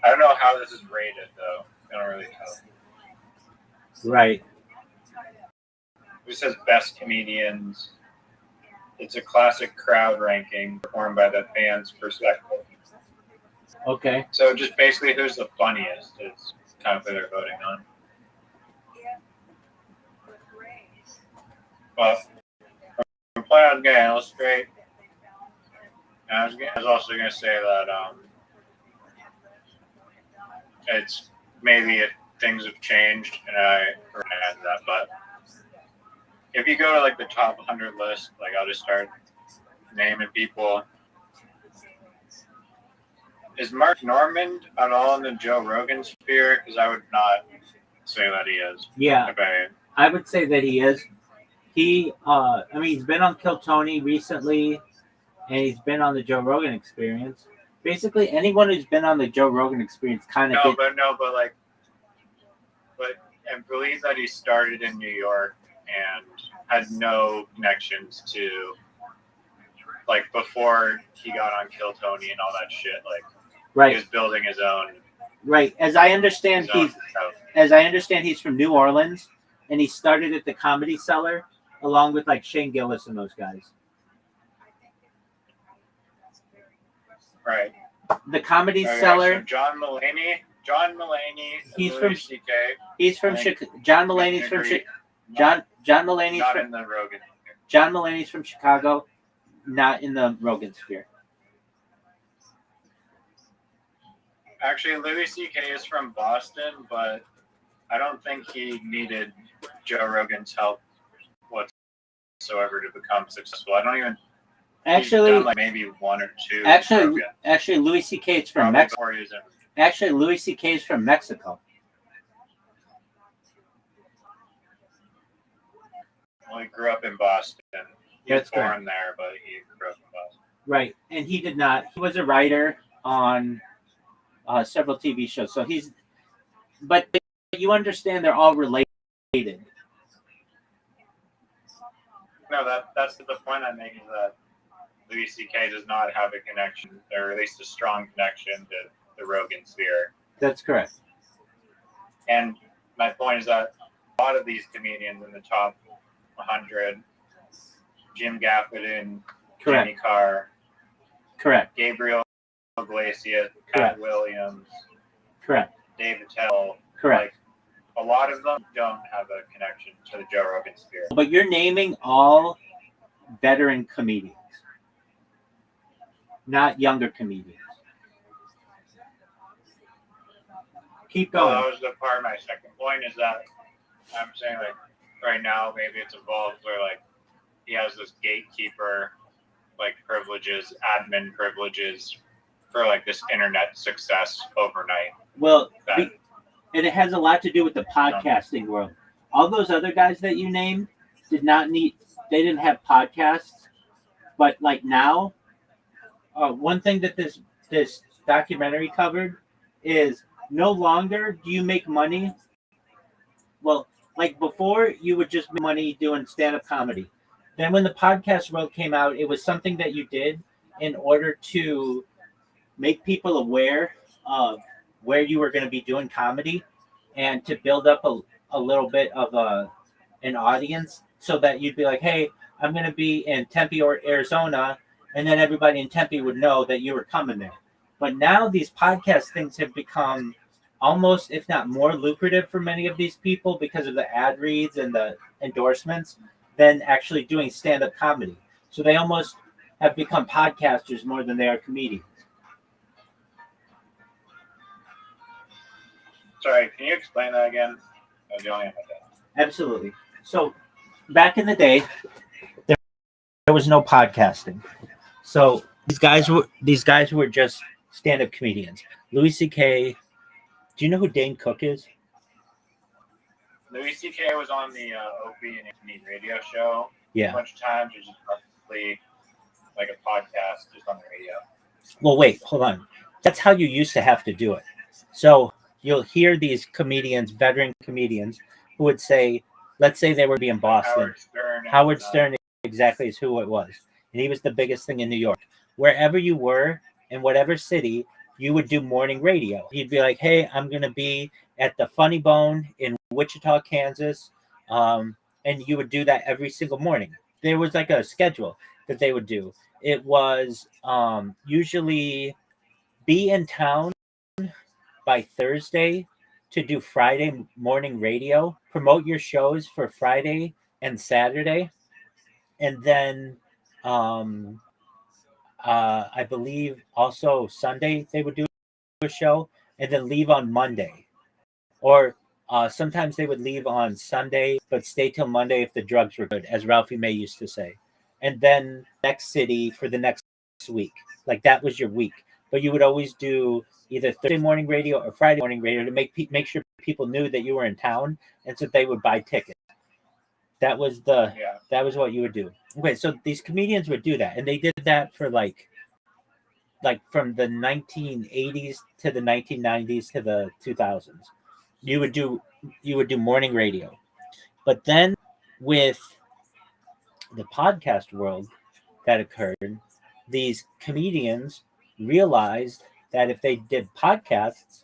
I don't know how this is rated though. I don't really know. Right. It says best comedians. It's a classic crowd ranking performed by the fans' perspective. Okay. So just basically who's the funniest is kind of who they're voting on. But we're playing on game, let's straight. I was also going to say that it's maybe things have changed, and I add that. But if you go to like the top 100 list, like I'll just start naming people. Is Mark Normand at all in the Joe Rogan sphere? Because I would not say that he is. Yeah, I would say that he is. He, he's been on Kill Tony recently, and he's been on the Joe Rogan Experience. Basically, anyone who's been on the Joe Rogan Experience kind of I believe that he started in New York and had no connections to, like, before he got on Kill Tony and all that shit. Like, right. He was building his own. Right. As I understand, he's from New Orleans, and he started at the Comedy Cellar along with like Shane Gillis and those guys. Right. The Comedy Cellar. So John Mulaney. He's from CK. He's from Chicago. John Mulaney's from Chicago. John Mulaney's not from in the Rogan. John Mulaney's from Chicago, not in the Rogan sphere. Actually, Louis C.K. is from Boston, but I don't think he needed Joe Rogan's help whatsoever to become successful. I don't even. Actually, he's done like maybe one or two. Actually, Louis C.K. is from Mexico. Actually, Louis C.K. is from Mexico. Well, he grew up in Boston. He was born correct. there, but he grew up in Boston. Right, and he did not. He was a writer on several TV shows. So but you understand they're all related. No, that's the point I'm making, that Louis C.K. does not have a connection, or at least a strong connection to the Rogan sphere. That's correct. And my point is that a lot of these comedians in the top 100, Jim Gaffigan, Correct. Jimmy Carr, correct. Gabriel Iglesias, Pat Williams, correct. Dave Attell, correct. Like, a lot of them don't have a connection to the Joe Rogan sphere. But you're naming all veteran comedians, not younger comedians. Keep going. Well, that was the part of my second point, is that I'm saying, like, right now maybe it's evolved where, like, he has this gatekeeper, like, privileges, admin privileges for, like, this internet success overnight. Well, and it has a lot to do with the podcasting world. All those other guys that you named they didn't have podcasts, but like now, one thing that this documentary covered is no longer do you make money. Well, like before, you would just make money doing stand-up comedy. Then when the podcast world came out, it was something that you did in order to make people aware of where you were going to be doing comedy and to build up a little bit of an audience, so that you'd be like, hey, I'm going to be in Tempe or Arizona, and then everybody in Tempe would know that you were coming there. But now these podcast things have become almost, if not more lucrative for many of these people because of the ad reads and the endorsements than actually doing stand-up comedy. So they almost have become podcasters more than they are comedians. Sorry, can you explain that again? Absolutely. So back in the day, there was no podcasting. So these guys were just stand-up comedians. Louis C.K. Do you know who Dane Cook is? Louis C.K. was on the Opie and Anthony radio show a bunch of times. It's just practically like a podcast just on the radio. Well, wait, hold on. That's how you used to have to do it. So you'll hear these comedians, veteran comedians, who would say, let's say they were in Boston. Howard Stern exactly is who it was. And he was the biggest thing in New York. Wherever you were, in whatever city, you would do morning radio. He'd be like, hey, I'm going to be at the Funny Bone in Wichita, Kansas. And you would do that every single morning. There was like a schedule that they would do. It was usually be in town by Thursday to do Friday morning radio, promote your shows for Friday and Saturday. And then I believe also Sunday they would do a show, and then leave on Monday. Or sometimes they would leave on Sunday, but stay till Monday if the drugs were good, as Ralphie May used to say. And then next city for the next week. Like that was your week. But you would always do either Thursday morning radio or Friday morning radio to make sure people knew that you were in town, and so they would buy tickets. That was that was what you would do. Okay, so these comedians would do that, and they did that for like from the 1980s to the 1990s to the 2000s. You would do morning radio, but then with the podcast world that occurred, these comedians realized that if they did podcasts,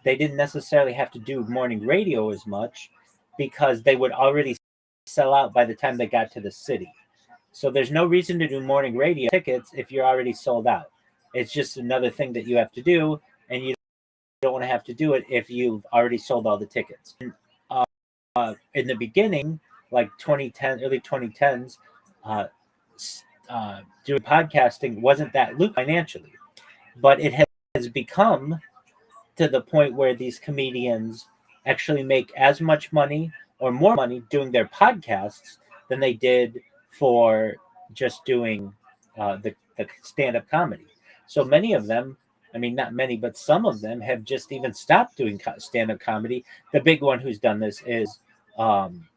they didn't necessarily have to do morning radio as much because they would already sell out by the time they got to the city. So there's no reason to do morning radio tickets if you're already sold out. It's just another thing that you have to do, and you don't want to have to do it if you've already sold all the tickets. In the beginning, like 2010, early 2010s, doing podcasting wasn't that lucrative financially, but it has become to the point where these comedians actually make as much money or more money doing their podcasts than they did for just doing the stand-up comedy. So many of them, I mean, not many, but some of them have just even stopped doing stand-up comedy. The big one who's done this is Brendan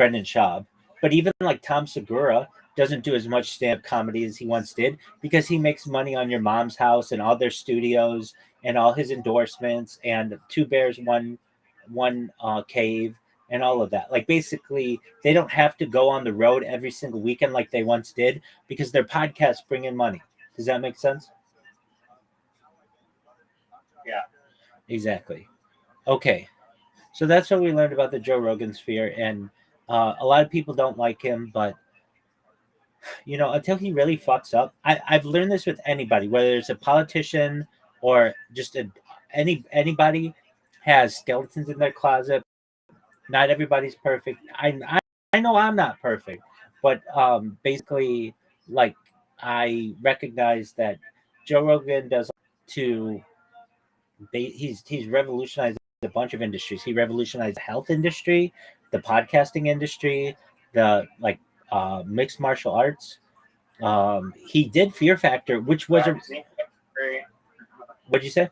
Schaub. But even like Tom Segura doesn't do as much stand-up comedy as he once did because he makes money on Your Mom's House and all their studios and all his endorsements and Two Bears, One Cave and all of that. Like basically, they don't have to go on the road every single weekend like they once did because their podcasts bring in money. Does that make sense? Yeah. Exactly. Okay. So that's what we learned about the Joe Rogan sphere. And a lot of people don't like him, but until he really fucks up, I've learned this with anybody, whether it's a politician or just anybody has skeletons in their closet. Not everybody's perfect. I know I'm not perfect, but basically, like I recognize that Joe Rogan does to. He's revolutionized a bunch of industries. He revolutionized the health industry, the podcasting industry, the mixed martial arts. He did Fear Factor, which was a. What'd you say?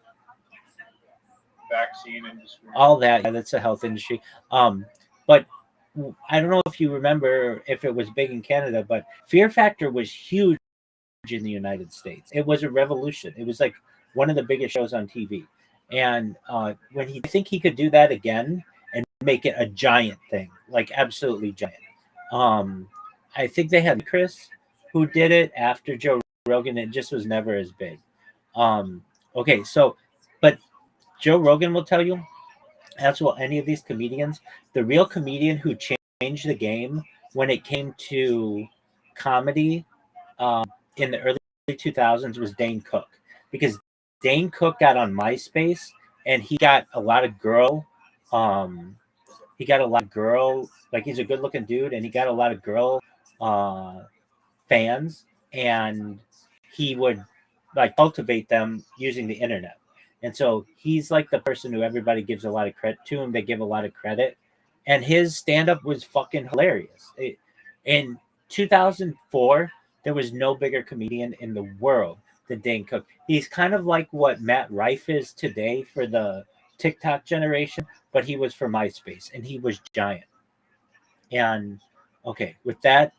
Vaccine industry. All that. Yeah, that's a health industry. But I don't know if you remember if it was big in Canada, but Fear Factor was huge in the United States. It was a revolution. It was like one of the biggest shows on TV. And when I think he could do that again and make it a giant thing, like absolutely giant. I think they had Chris who did it after Joe Rogan. It just was never as big. Okay, so, but Joe Rogan will tell you, as will any of these comedians, the real comedian who changed the game when it came to comedy in the early 2000s was Dane Cook, because Dane Cook got on MySpace and he got a lot of girl. Like he's a good looking dude, and he got a lot of girl fans, and he would like cultivate them using the internet. And so he's like the person who everybody gives a lot of credit to him. They give a lot of credit, and his stand up was fucking hilarious. In 2004, there was no bigger comedian in the world than Dane Cook. He's kind of like what Matt Rife is today for the TikTok generation, but he was for MySpace, and he was giant. And okay, with that,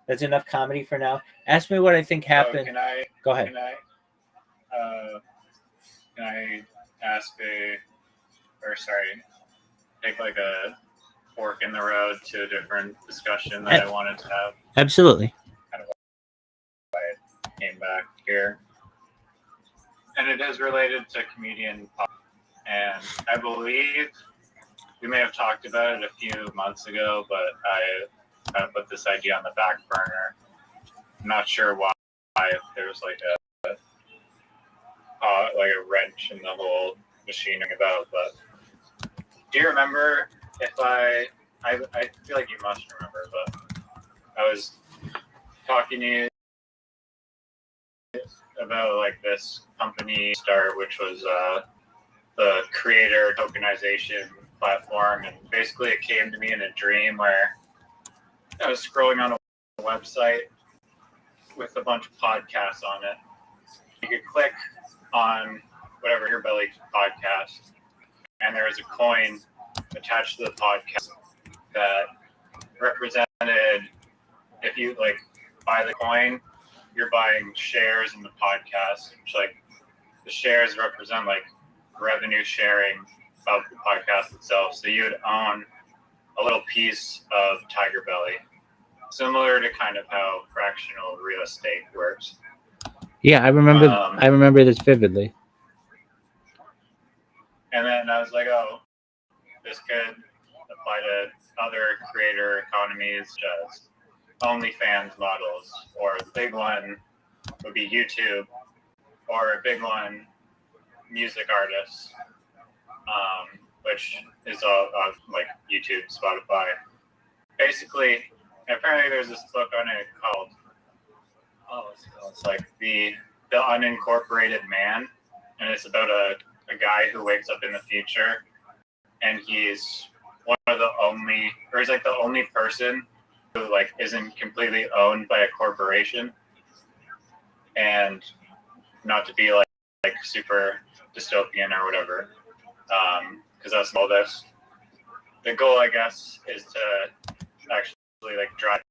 that's enough comedy for now. Ask me what I think happened. Go ahead. Can I take like a fork in the road to a different discussion that I wanted to have? Absolutely. Kind of why I came back here. And it is related to comedian pop. And I believe we may have talked about it a few months ago, but I kind of put this idea on the back burner. I'm not sure why, if there's like a wrench in the whole machining about, but do you remember I feel like you must remember, but I was talking to you about like this company start, which was the creator tokenization platform, and basically it came to me in a dream where I was scrolling on a website with a bunch of podcasts on it. You could click on whatever your belly podcast, and there was a coin attached to the podcast that represented, if you like buy the coin, you're buying shares in the podcast, which like the shares represent like revenue sharing of the podcast itself. So you would own a little piece of Tiger Belly, similar to kind of how fractional real estate works. Yeah, I remember this vividly. And then I was like, oh, this could apply to other creator economies, just OnlyFans models, or the big one would be YouTube, or a big one, music artists, which is all like YouTube, Spotify. Basically, apparently there's this book on it called, it's like the Unincorporated Man, and it's about a guy who wakes up in the future, and he's one of the only, or he's like the only person who like isn't completely owned by a corporation, and not to be like super dystopian or whatever, because that's all this. The goal, I guess, is to actually like drive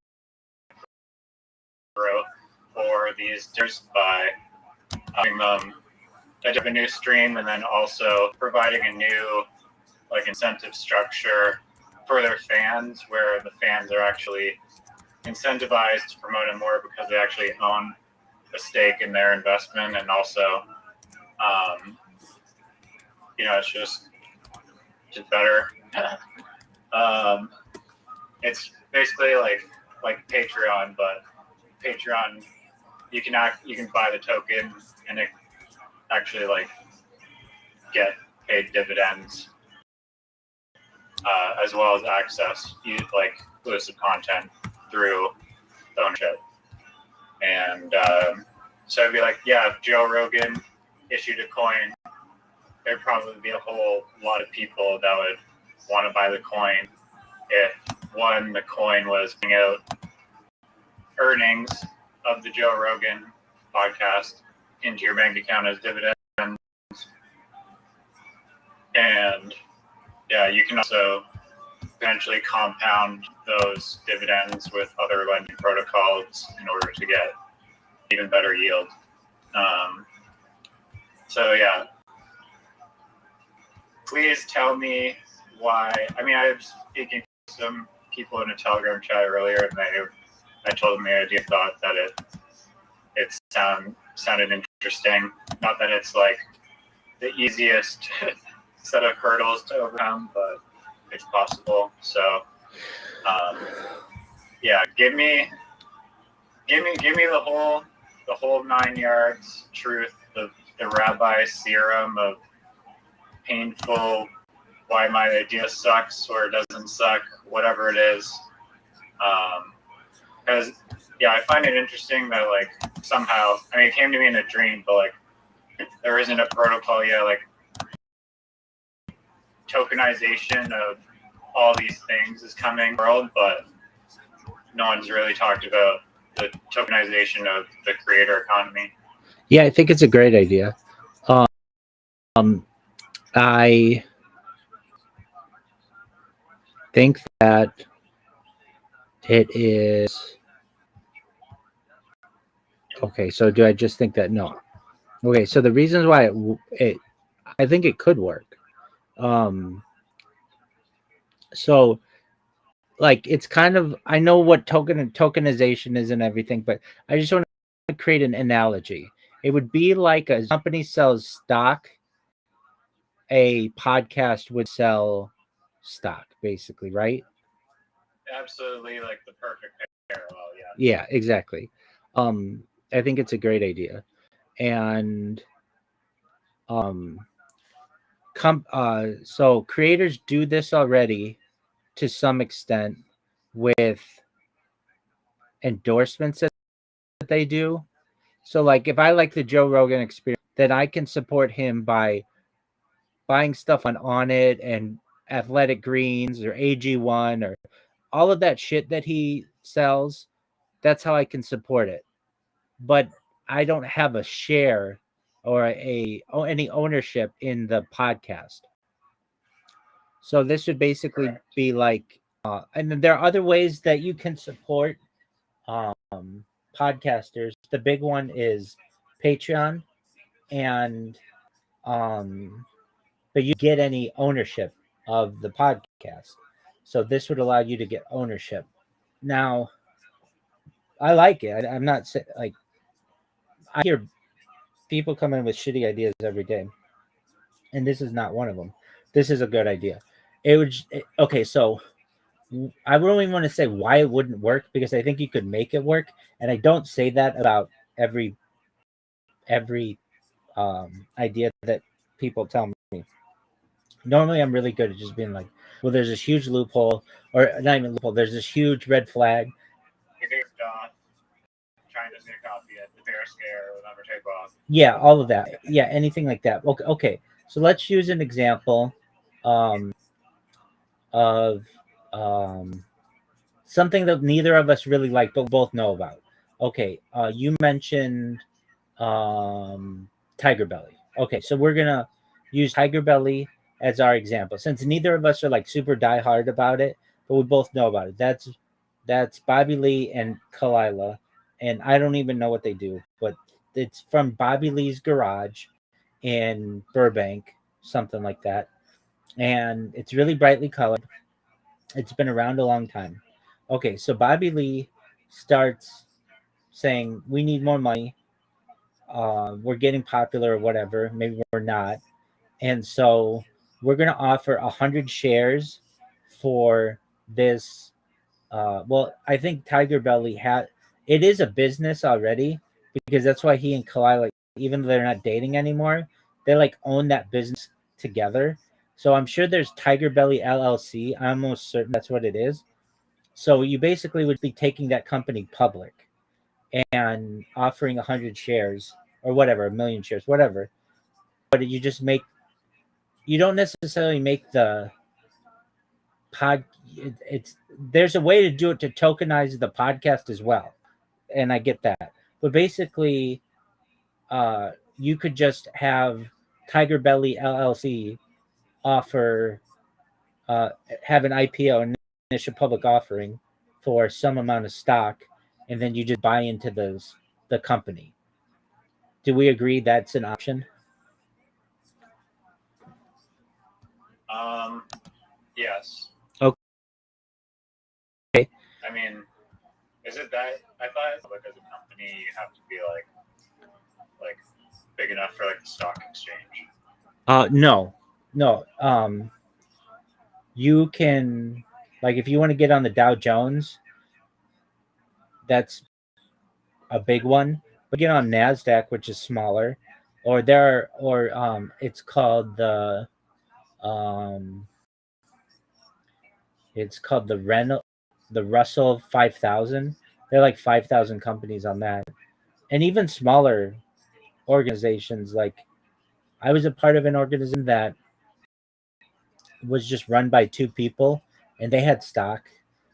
growth for these just by having them a revenue stream, and then also providing a new like incentive structure for their fans, where the fans are actually incentivized to promote it more because they actually own a stake in their investment, and also it's just better. It's basically like Patreon, but Patreon you can buy the token and it actually like get paid dividends, as well as access like exclusive content through the ownership. And so I'd be like, yeah, if Joe Rogan issued a coin, there'd probably be a whole lot of people that would want to buy the coin if the coin was putting out earnings of the Joe Rogan podcast into your bank account as dividends. And yeah, you can also potentially compound those dividends with other lending protocols in order to get even better yield. So yeah, please tell me why. I mean, I was speaking to some people in a Telegram chat earlier, and I told them the idea, thought that it sounded interesting. Not that it's like the easiest set of hurdles to overcome, but it's possible. So, yeah, give me the whole 9 yards truth, the rabbi serum of painful, why my idea sucks or doesn't suck, whatever it is. Because I find it interesting that like somehow, I mean, it came to me in a dream, but like there isn't a protocol yet, like tokenization of all these things is coming in the world, but no one's really talked about the tokenization of the creator economy. Yeah, I think it's a great idea. I think that it is okay. So do I just think that? No. Okay. So the reasons why I think it could work. So like it's kind of, I know what tokenization is and everything, but I just want to create an analogy. It would be like a company sells stock, a podcast would sell stock, basically, right? Absolutely, like the perfect parallel. Yeah, exactly. I think it's a great idea. And so creators do this already to some extent with endorsements that they do. So like if I like the Joe Rogan Experience, then I can support him by buying stuff on it and Athletic Greens or AG1 or all of that shit that he sells. That's how I can support it. But I don't have a share or any ownership in the podcast. So this would basically Correct. be like, and then there are other ways that you can support podcasters. The big one is Patreon, and but you get any ownership of the podcast. So this would allow you to get ownership. Now, I like it. I'm not like I hear people come in with shitty ideas every day, and this is not one of them. This is a good idea. Okay. So I don't even want to say why it wouldn't work because I think you could make it work, and I don't say that about every idea that people tell me. Normally, I'm really good at just being like, well, there's this huge loophole, or not even loophole. There's this huge red flag. You're getting done. China's gonna copy it. The bear scare will never take off. Yeah, all of that. Yeah, anything like that. Okay. Okay. So let's use an example um, of something that neither of us really like, but both know about. Okay. You mentioned Tiger Belly. Okay, so we're gonna use Tiger Belly as our example, since neither of us are like super diehard about it, but we both know about it. That's Bobby Lee and Kalila, and I don't even know what they do, but it's from Bobby Lee's garage in Burbank, something like that, and it's really brightly colored. It's been around a long time. Okay, so Bobby Lee starts saying we need more money, we're getting popular or whatever. Maybe we're not, and so we're going to offer 100 shares for this. Well, I think Tiger Belly had it is a business already because that's why he and Kalila, even though they're not dating anymore, they like own that business together. So I'm sure there's Tiger Belly LLC. I'm almost certain that's what it is. So you basically would be taking that company public and offering 100 shares or whatever, a million shares, whatever. But you don't necessarily make the pod. It's there's a way to do it to tokenize the podcast as well, and I get that. But basically, you could just have Tiger Belly LLC offer uh, have an IPO, an initial public offering, for some amount of stock, and then you just buy into the company. Do we agree that's an option? Yes. Okay. I mean, is it that? I thought like as a company you have to be like big enough for like the stock exchange. No, no. You can like if you want to get on the Dow Jones, that's a big one. But get on Nasdaq, which is smaller, or it's called um the Russell 5,000. There are like 5,000 companies on that, and even smaller organizations. Like I was a part of an organization that was just run by two people, and they had stock.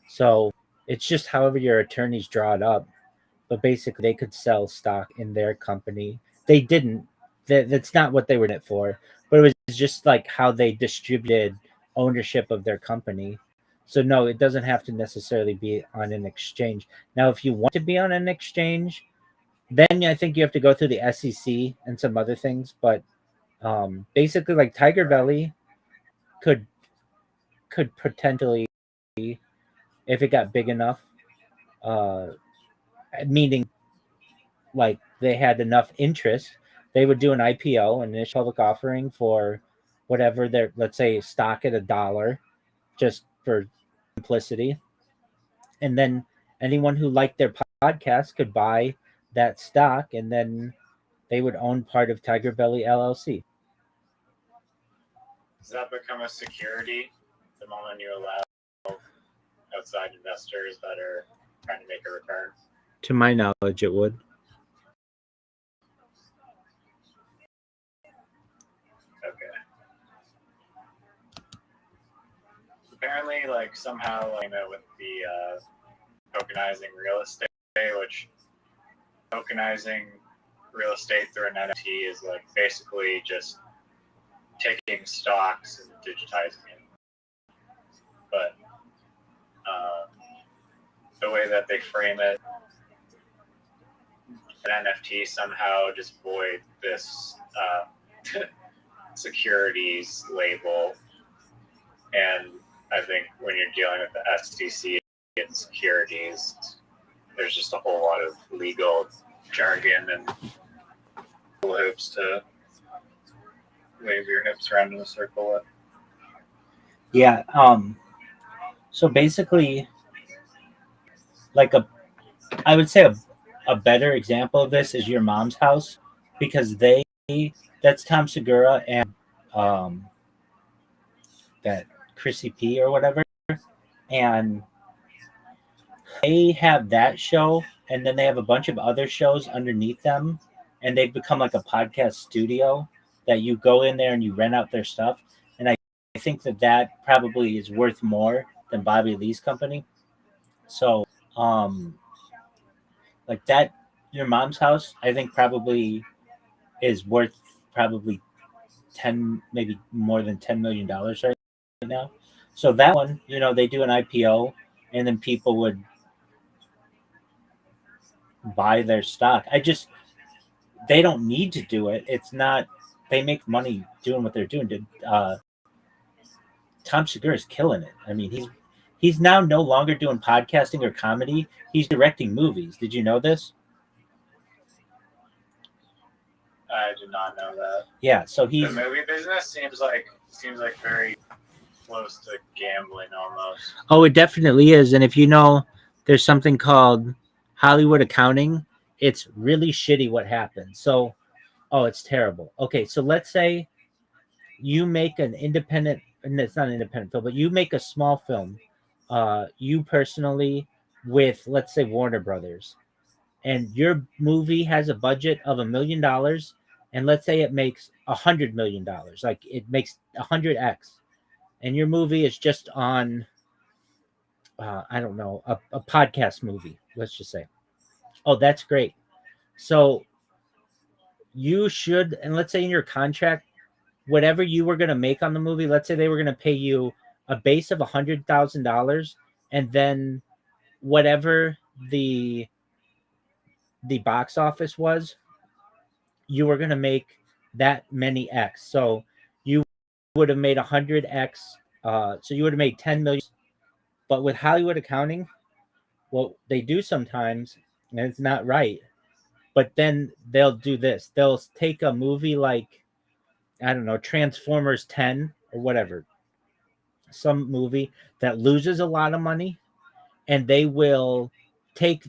So it's just however your attorneys draw it up. But basically, they could sell stock in their company. They didn't. That's not what they were in it for. But it was just like how they distributed ownership of their company. So no, it doesn't have to necessarily be on an exchange. Now, if you want to be on an exchange, then I think you have to go through the SEC and some other things. But basically, like Tiger Belly could potentially, if it got big enough, uh, meaning like they had enough interest, they would do an IPO, an initial public offering for whatever their, let's say, stock at $1, just for simplicity. And then anyone who liked their podcast could buy that stock, and then they would own part of Tiger Belly LLC. Does that become a security the moment you allow outside investors that are trying to make a return? To my knowledge, it would. apparently, like somehow, like, with the tokenizing real estate, which tokenizing real estate through an NFT is like basically just taking stocks and digitizing it. But the way that they frame it, an NFT somehow just void this securities label. And I think when you're dealing with the SEC and securities, there's just a whole lot of legal jargon and hoops to wave your hips around in a circle with. Yeah. So basically, like I would say a better example of this is Your Mom's House, because that's Tom Segura and that Chrissy P or whatever, and they have that show, and then they have a bunch of other shows underneath them, and they've become like a podcast studio that you go in there and you rent out their stuff. And I think that probably is worth more than Bobby Lee's company. So, like that, Your Mom's House, I think probably is worth probably 10, maybe more than $10 million right now. So that one, they do an IPO, and then people would buy their stock. They don't need to do it. It's not, they make money doing what they're doing. Tom Segura is killing it. I mean, he's now no longer doing podcasting or comedy. He's directing movies. Did you know this? I did not know that. Yeah, so the movie business seems like very close to gambling almost. Oh, it definitely is. And if there's something called Hollywood accounting, it's really shitty what happens. So, it's terrible. Okay, so let's say you make an independent, and it's not an independent film, but you make a small film, you personally, with, let's say, Warner Brothers, and your movie has a budget of $1 million, and let's say it makes $100 million, like it makes 100x, and your movie is just on, I don't know, a podcast movie, let's just say. Oh, that's great. So you should, and let's say in your contract, whatever you were going to make on the movie, let's say they were going to pay you a base of $100,000, and then whatever the box office was, you were going to make that many X. So you would have made 100X. So you would have made 10 million. But with Hollywood accounting, what they do sometimes, and it's not right, but then they'll do this. They'll take a movie like, I don't know, Transformers 10 or whatever, some movie that loses a lot of money, and they will take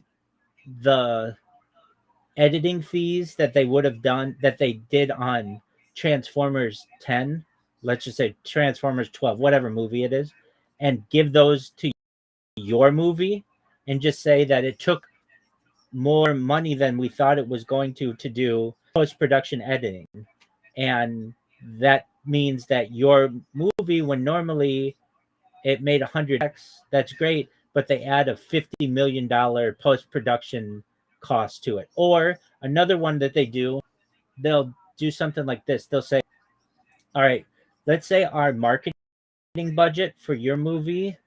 the editing fees that they would have done, that they did on Transformers 10, let's just say Transformers 12, whatever movie it is, and give those to your movie, and just say that it took more money than we thought it was going to do post-production editing. And that means that your movie, when normally it made 100x, that's great, but they add a $50 million post-production cost to it. Or another one that they'll do something like this. They'll say, all right, let's say our marketing budget for your movie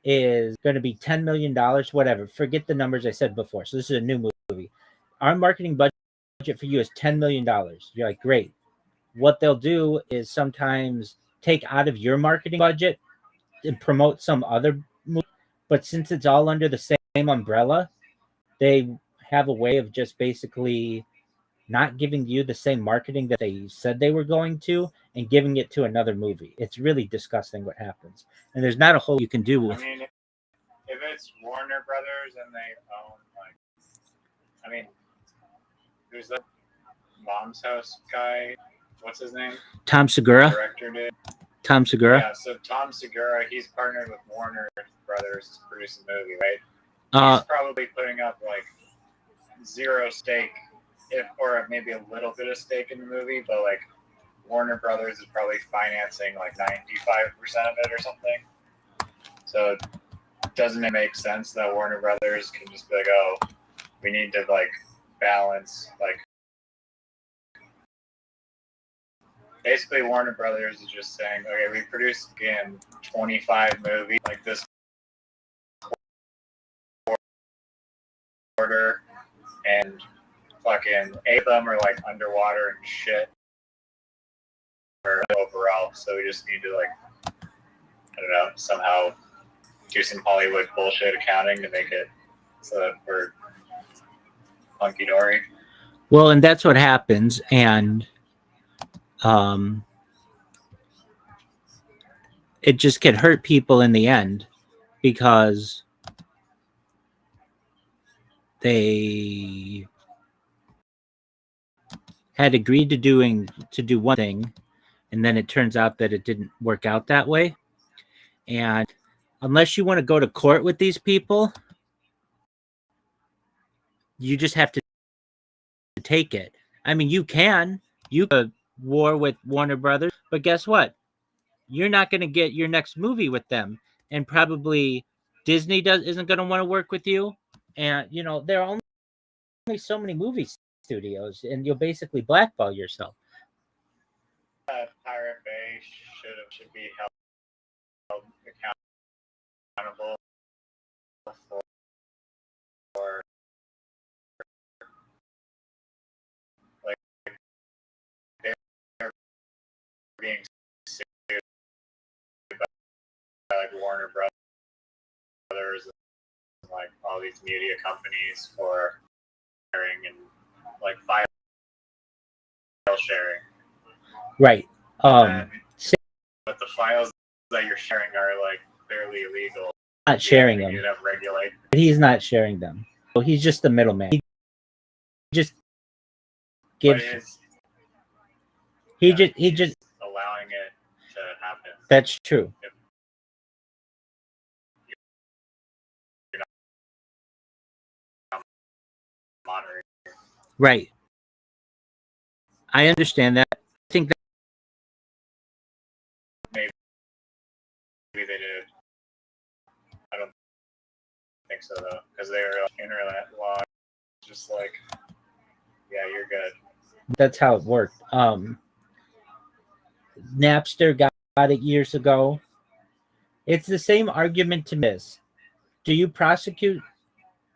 is going to be $10 million, whatever. Forget the numbers I said before. So this is a new movie. Our marketing budget for you is $10 million. You're like, great. What they'll do is sometimes take out of your marketing budget and promote some other movie. But since it's all under the same umbrella, they have a way of just basically not giving you the same marketing that they said they were going to, and giving it to another movie. It's really disgusting what happens. And there's not a whole you can do with. I mean, if it's Warner Brothers and they own, like, I mean, who's the Mom's House guy? What's his name? Tom Segura. Director did. Tom Segura. Yeah, so Tom Segura, he's partnered with Warner Brothers to produce the movie, right? He's probably putting up like zero stake, or maybe a little bit of stake in the movie, but like Warner Brothers is probably financing like 95% of it or something. So doesn't it make sense that Warner Brothers can just be like, oh, we need to like balance, like basically Warner Brothers is just saying, okay, we produced again 25 movies like this quarter, and fucking 8 of them are like underwater and shit overall. So we just need to like, I don't know, somehow do some Hollywood bullshit accounting to make it so that we're hunky dory. Well, and that's what happens, and it just could hurt people in the end because they had agreed to do one thing, and then it turns out that it didn't work out that way. And unless you want to go to court with these people, you just have to take it. I mean, you could war with Warner Brothers, but guess what? You're not going to get your next movie with them, and probably Disney isn't going to want to work with you. And you know, there are only so many movie studios, and you'll basically blackball yourself. Pirate Bay should be held accountable for like they're being sued by like Warner Brothers and like all these media companies for sharing and like file sharing. Right. But the files that you're sharing are like clearly illegal. Not sharing them. You have regulate. But he's not sharing them. So he's just the middleman. He just gives. He just allowing it to happen. That's true. You're not monitoring. Right. I understand that. I think that maybe they did. I don't think so though, because they were internet law. Just like, yeah, you're good. that's how it worked. Napster got it years ago. It's the same argument to this. Do you prosecute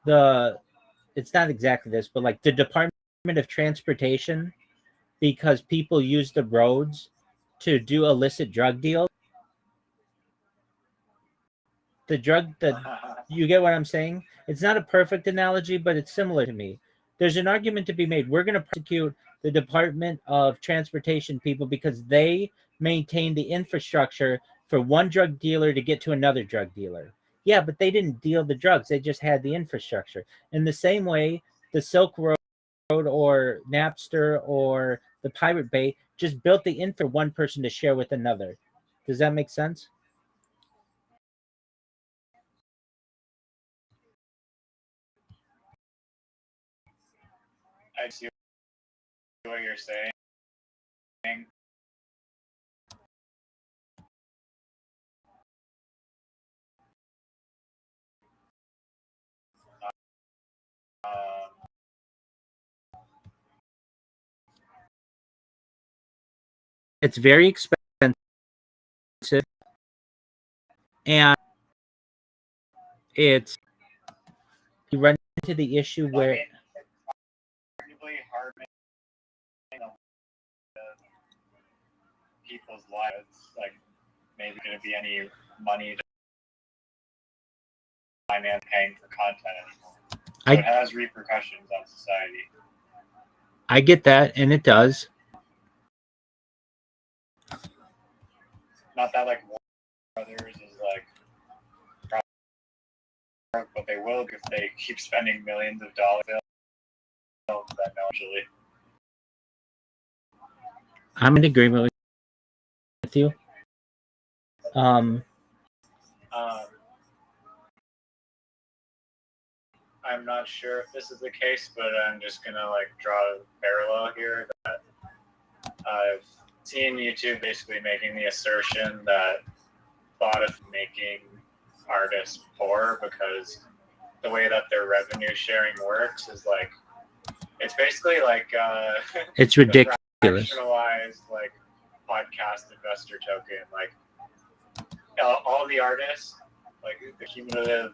it's not exactly this, but like the Department of Transportation because people use the roads to do illicit drug deals? You get what I'm saying? It's not a perfect analogy, but it's similar to me. There's an argument to be made. We're going to prosecute the Department of Transportation people because they maintain the infrastructure for one drug dealer to get to another drug dealer. Yeah, but they didn't deal the drugs. They just had the infrastructure. In the same way, the Silk Road or Napster or the Pirate Bay just built the infra for one person to share with another. Does that make sense? I see what you're saying. It's very expensive, and you run into the issue where Arguably harming people's lives. Like maybe going to be any money to finance paying for content anymore. So it has repercussions on society. I get that, and it does. Not that like Warner Brothers is like, but they will if they keep spending millions of dollars. That usually. I'm in agreement with you. I'm not sure if this is the case, but I'm just gonna like draw a parallel here that I've seen YouTube basically making the assertion that thought of making artists poor, because the way that their revenue sharing works is like, it's basically like It's ridiculous. fractionalized like podcast investor token. Like all the artists, like the cumulative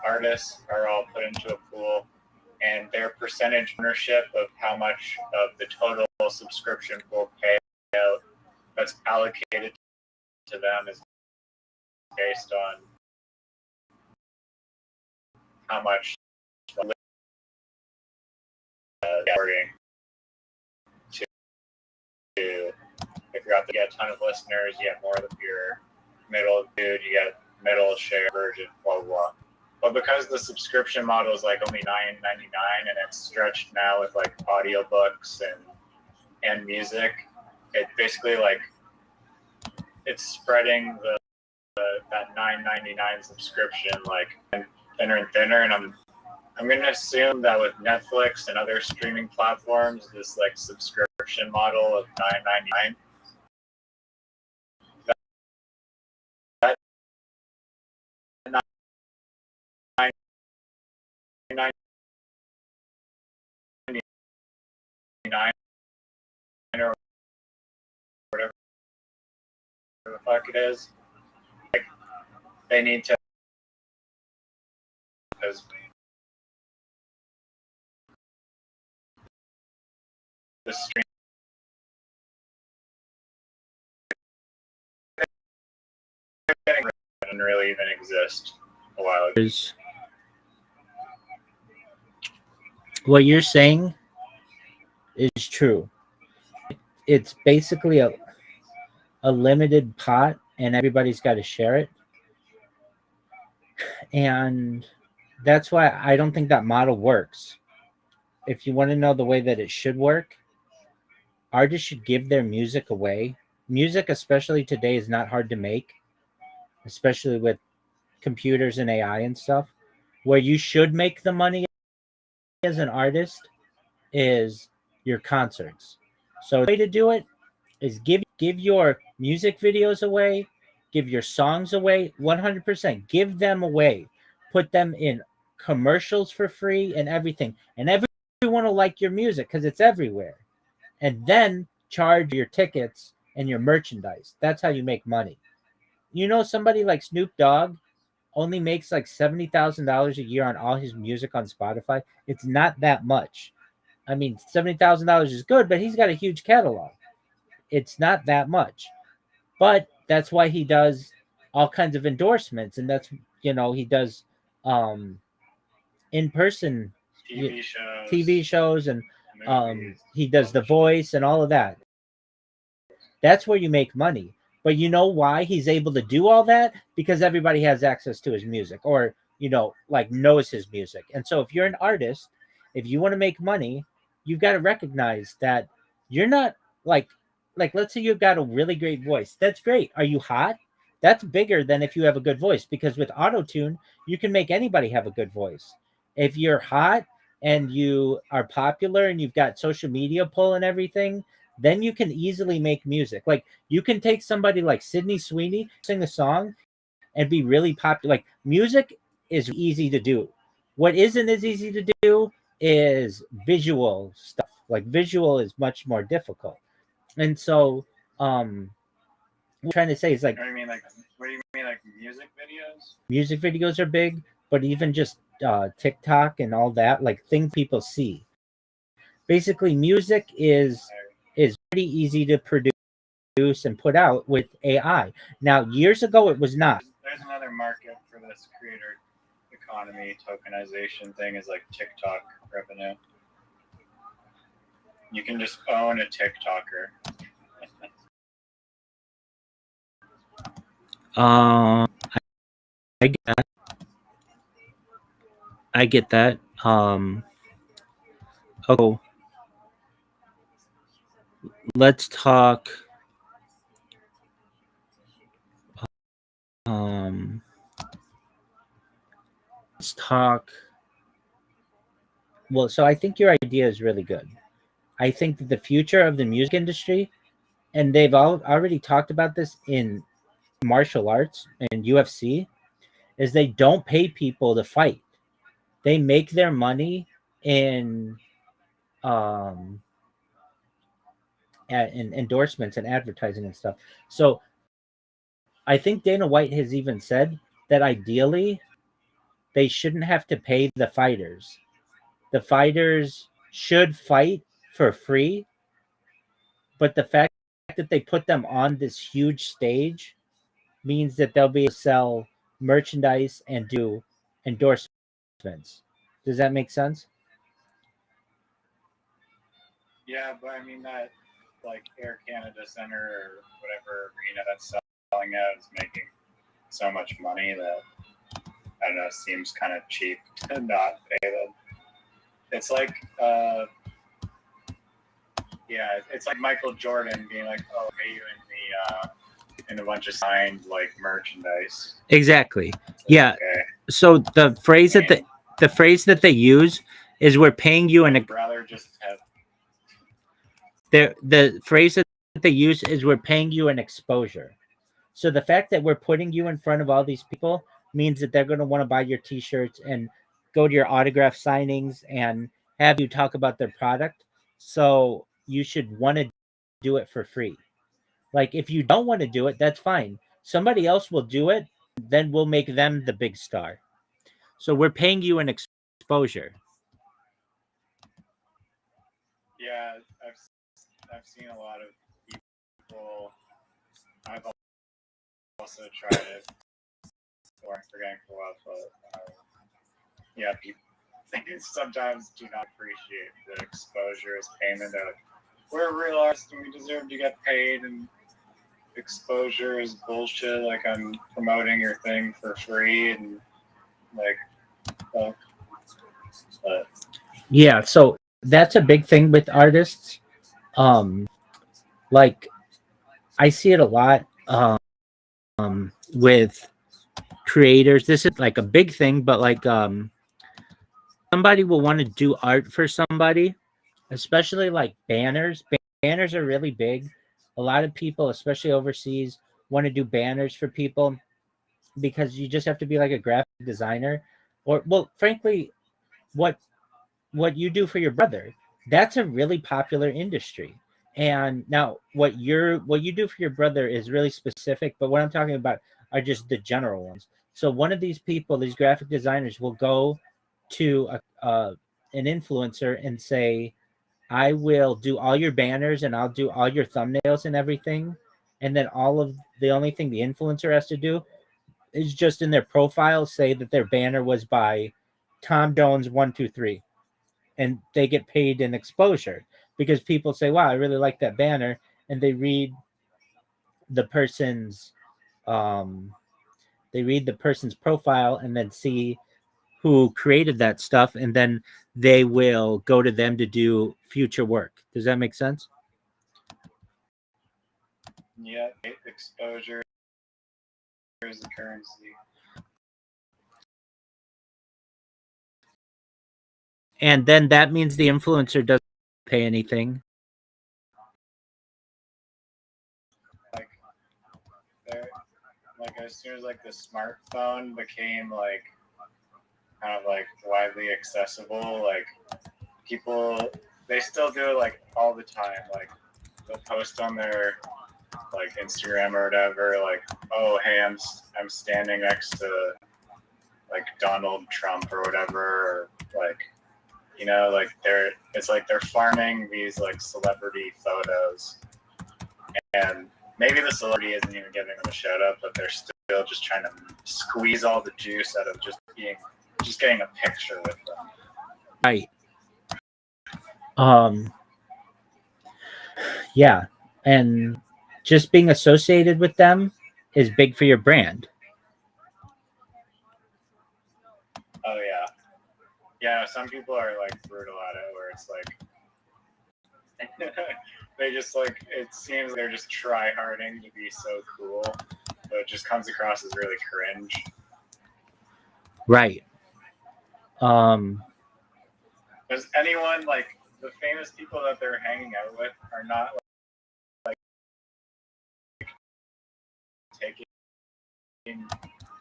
artists, are all put into a pool, and their percentage ownership of how much of the total subscription pool payout that's allocated to them is based on how much according to, if you have to get a ton of listeners, you get more of your middle dude, you get middle share version, blah blah. But because the subscription model is like only $9.99 and it's stretched now with like audiobooks and music, it basically like it's spreading that $9.99 subscription like thinner and thinner. And I'm gonna assume that with Netflix and other streaming platforms, this like subscription model of $9.99, that $9.99 or whatever the fuck it is, like they need to, because the stream didn't really even exist a while ago. What you're saying is true. It's basically a limited pot, and everybody's got to share it. And that's why I don't think that model works. If you want to know the way that it should work, artists should give their music away. Music, especially today, is not hard to make, especially with computers and AI and stuff. Where you should make the money as an artist is your concerts. So the way to do it is give your music videos away, give your songs away, 100%. Give them away. Put them in commercials for free and everything. And everyone will like your music because it's everywhere. And then charge your tickets and your merchandise. That's how you make money. You know, somebody like Snoop Dogg only makes like $70,000 a year on all his music on Spotify. It's not that much. I mean, $70,000 is good, but he's got a huge catalog. It's not that much. But that's why he does all kinds of endorsements, and that's, you know, he does in-person TV shows, and he does The Voice and all of that. That's where you make money. But you know why he's able to do all that? Because everybody has access to his music, or, you know, like knows his music. And so if you're an artist, if you want to make money, you've got to recognize that you're not like let's say you've got a really great voice. That's great. Are you hot? That's bigger than if you have a good voice, because with auto-tune, you can make anybody have a good voice. If you're hot and you are popular and you've got social media pull and everything, then you can easily make music. Like, you can take somebody like Sydney Sweeney, sing a song, and be really popular. Like, music is easy to do. What isn't as easy to do is visual stuff. Like, visual is much more difficult. And so, what I'm trying to say is, like, what do you mean, like music videos? Music videos are big, but even just TikTok and all that, like, things people see. Basically, music is pretty easy to produce and put out with AI. Now, years ago, it was not. There's another market for this creator economy tokenization thing, is like TikTok revenue. You can just own a TikToker. I get that. I get that. Okay. Let's talk. Let's talk. Well, so I think your idea is really good. I think that the future of the music industry, and they've already talked about this in martial arts and UFC, is they don't pay people to fight. They make their money in um in endorsements and advertising and stuff. So I think Dana White has even said that ideally they shouldn't have to pay the fighters. The fighters should fight for free, but the fact that they put them on this huge stage means that they'll be able to sell merchandise and do endorsements. Does that make sense? Yeah, but I mean that like Air Canada Center or whatever arena that's selling out is making so much money that I don't know, it seems kind of cheap to not pay them. It's like it's like Michael Jordan being like, "Oh, pay you in a bunch of signed like merchandise." Exactly. Yeah. Okay. So the phrase that they use is we're paying you I'd rather just have the phrase that they use is we're paying you an exposure. So the fact that we're putting you in front of all these people means that they're going to want to buy your t-shirts and go to your autograph signings and have you talk about their product. So you should want to do it for free. Like if you don't want to do it, that's fine. Somebody else will do it, then we'll make them the big star. So we're paying you an exposure. yeah, I've seen a lot of people. I've also tried it. Or I'm forgetting for a while, but yeah, people sometimes do not appreciate the exposure as payment. They're like, we're real artists and we deserve to get paid, and exposure is bullshit. Like I'm promoting your thing for free, and like, Yeah, so that's a big thing with artists. Like I see it a lot with creators. This is like a big thing, but like somebody will want to do art for somebody, especially like banners. Banners are really big. A lot of people, especially overseas, want to do banners for people because you just have to be like a graphic designer, or well, frankly, what you do for your brother, that's a really popular industry. And now what you do for your brother is really specific, but what I'm talking about are just the general ones. So one of these people, these graphic designers, will go to an influencer and say, I will do all your banners and I'll do all your thumbnails and everything. And then the only thing the influencer has to do is just in their profile say that their banner was by Tom Jones 123, and they get paid in exposure because people say, "Wow, I really like that banner," and the person's um, they read the person's profile and then see who created that stuff, and then they will go to them to do future work. Does that make sense? yeah, exposure is the currency. And then that means the influencer doesn't pay anything. Like, like as soon as like the smartphone became like kind of like widely accessible, like people they still do it like all the time. Like they'll post on their like Instagram or whatever, like, oh hey, I'm standing next to like Donald Trump or whatever, or like like it's like they're farming these like celebrity photos, and maybe the celebrity isn't even giving them a shout out, but they're still just trying to squeeze all the juice out of just getting a picture with them. Right. Yeah. And just being associated with them is big for your brand. Oh yeah. Some people are like brutal at it, where it's like they just like it seems they're just try harding to be so cool, but it just comes across as really cringe. Right. Does anyone like the famous people that they're hanging out with are not like taking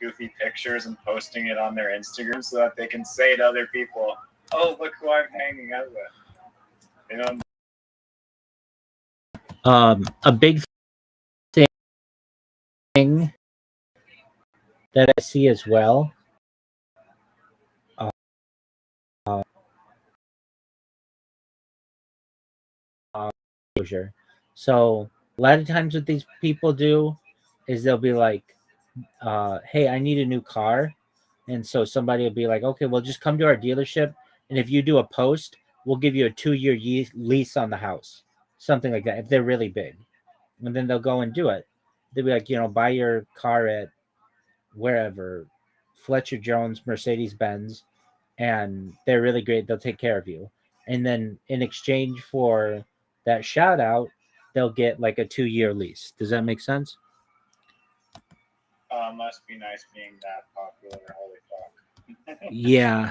goofy pictures and posting it on their Instagram so that they can say to other people, "Oh, look who I'm hanging out with." You know, A big thing that I see as well. Uh, exposure. So a lot of times, what these people do is they'll be like, "Hey, I need a new car," and so somebody will be like, "Okay, well, just come to our dealership, and if you do a post, we'll give you a 2-year lease on the house," something like that. If they're really big, and then they'll go and do it. They'll be like, buy your car at wherever, Fletcher Jones, Mercedes Benz, and they're really great. They'll take care of you. And then in exchange for that shout out, they'll get like a 2-year lease. Does that make sense? must be nice being that popular. Holy fuck. Yeah.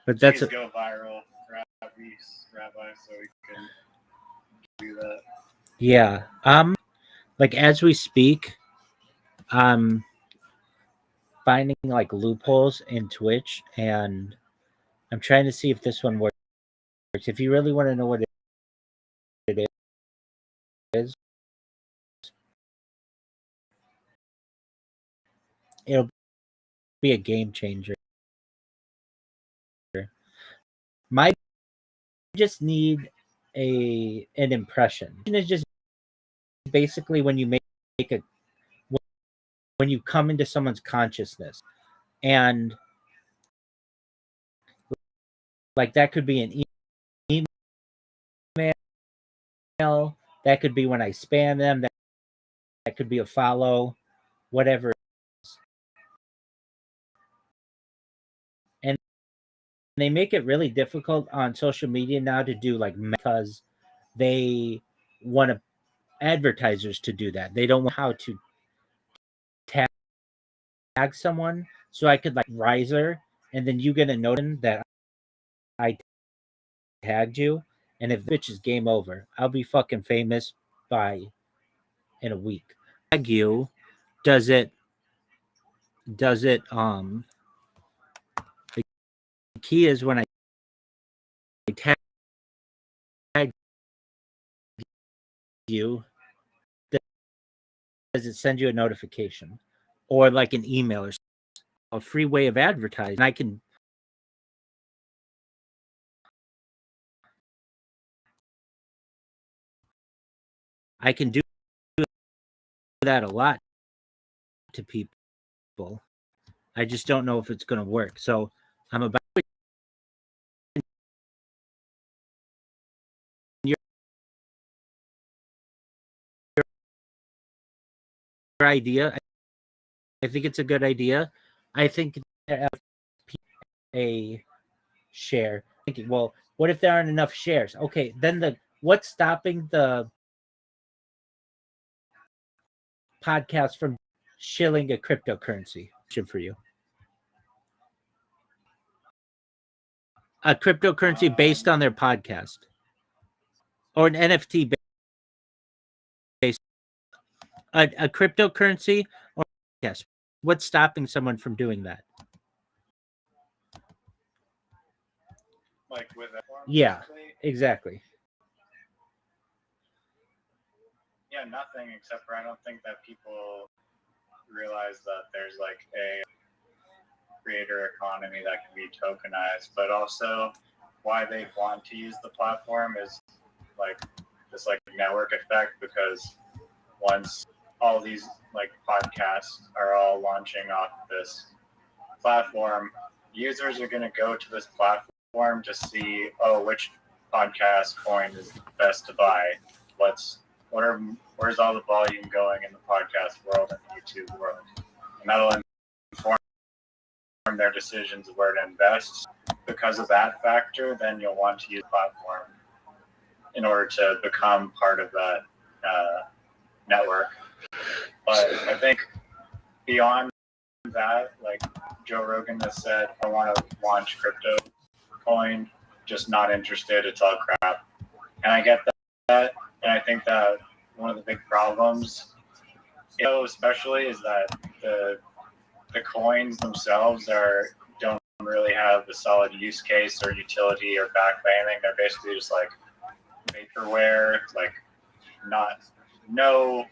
But that's Please go viral, Rabbi, so we can do that. yeah. Like as we speak, I'm finding like loopholes in Twitch, and I'm trying to see if this one works. If you really want to know what it is, it'll be a game changer. My just need an impression. It's just basically when you make a when you come into someone's consciousness, and like that could be an email, that could be when I spam them, that could be a follow, whatever. And they make it really difficult on social media now to do like because they want advertisers to do that. They don't know how to tag someone. So I could like riser, and then you get a notification that I tagged you, and if bitch is game over, I'll be fucking famous by in a week. Tag you, does it the key is when I tag you, does it send you a notification or like an email or a free way of advertising? I can do that a lot to people. I just don't know if it's going to work. So I'm about your idea. I think it's a good idea. I think a share. Thinking, well, what if there aren't enough shares? Okay, then what's stopping the podcast from shilling a cryptocurrency? For you, a cryptocurrency based on their podcast, or an NFT based, a cryptocurrency or yes. What's stopping someone from doing that? Like with that form, Yeah, basically? exactly. Yeah, nothing except for I don't think that people realize that there's like a creator economy that can be tokenized, but also why they want to use the platform is like this like network effect, because once all these like podcasts are all launching off this platform, users are going to go to this platform to see, oh, which podcast coin is best to buy. Where's all the volume going in the podcast world and the YouTube world, and that'll inform their decisions of where to invest. Because of that factor, then you'll want to use the platform in order to become part of that network. But I think beyond that, like Joe Rogan has said, I want to launch crypto coin, just not interested, it's all crap. And I get that, and I think that one of the big problems especially is that the coins themselves don't really have the solid use case or utility or backed by anything. They're basically just like vaporware, like no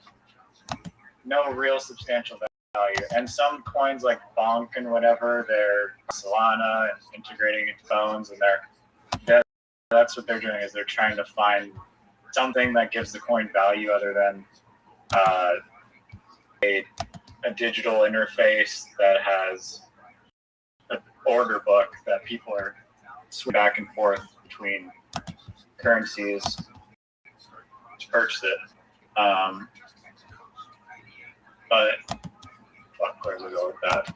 real substantial value. And some coins like Bonk and whatever, they're Solana and integrating into phones, and that's what they're doing, is they're trying to find something that gives the coin value other than a digital interface that has an order book that people are switching back and forth between currencies to purchase it. But where do we go with that?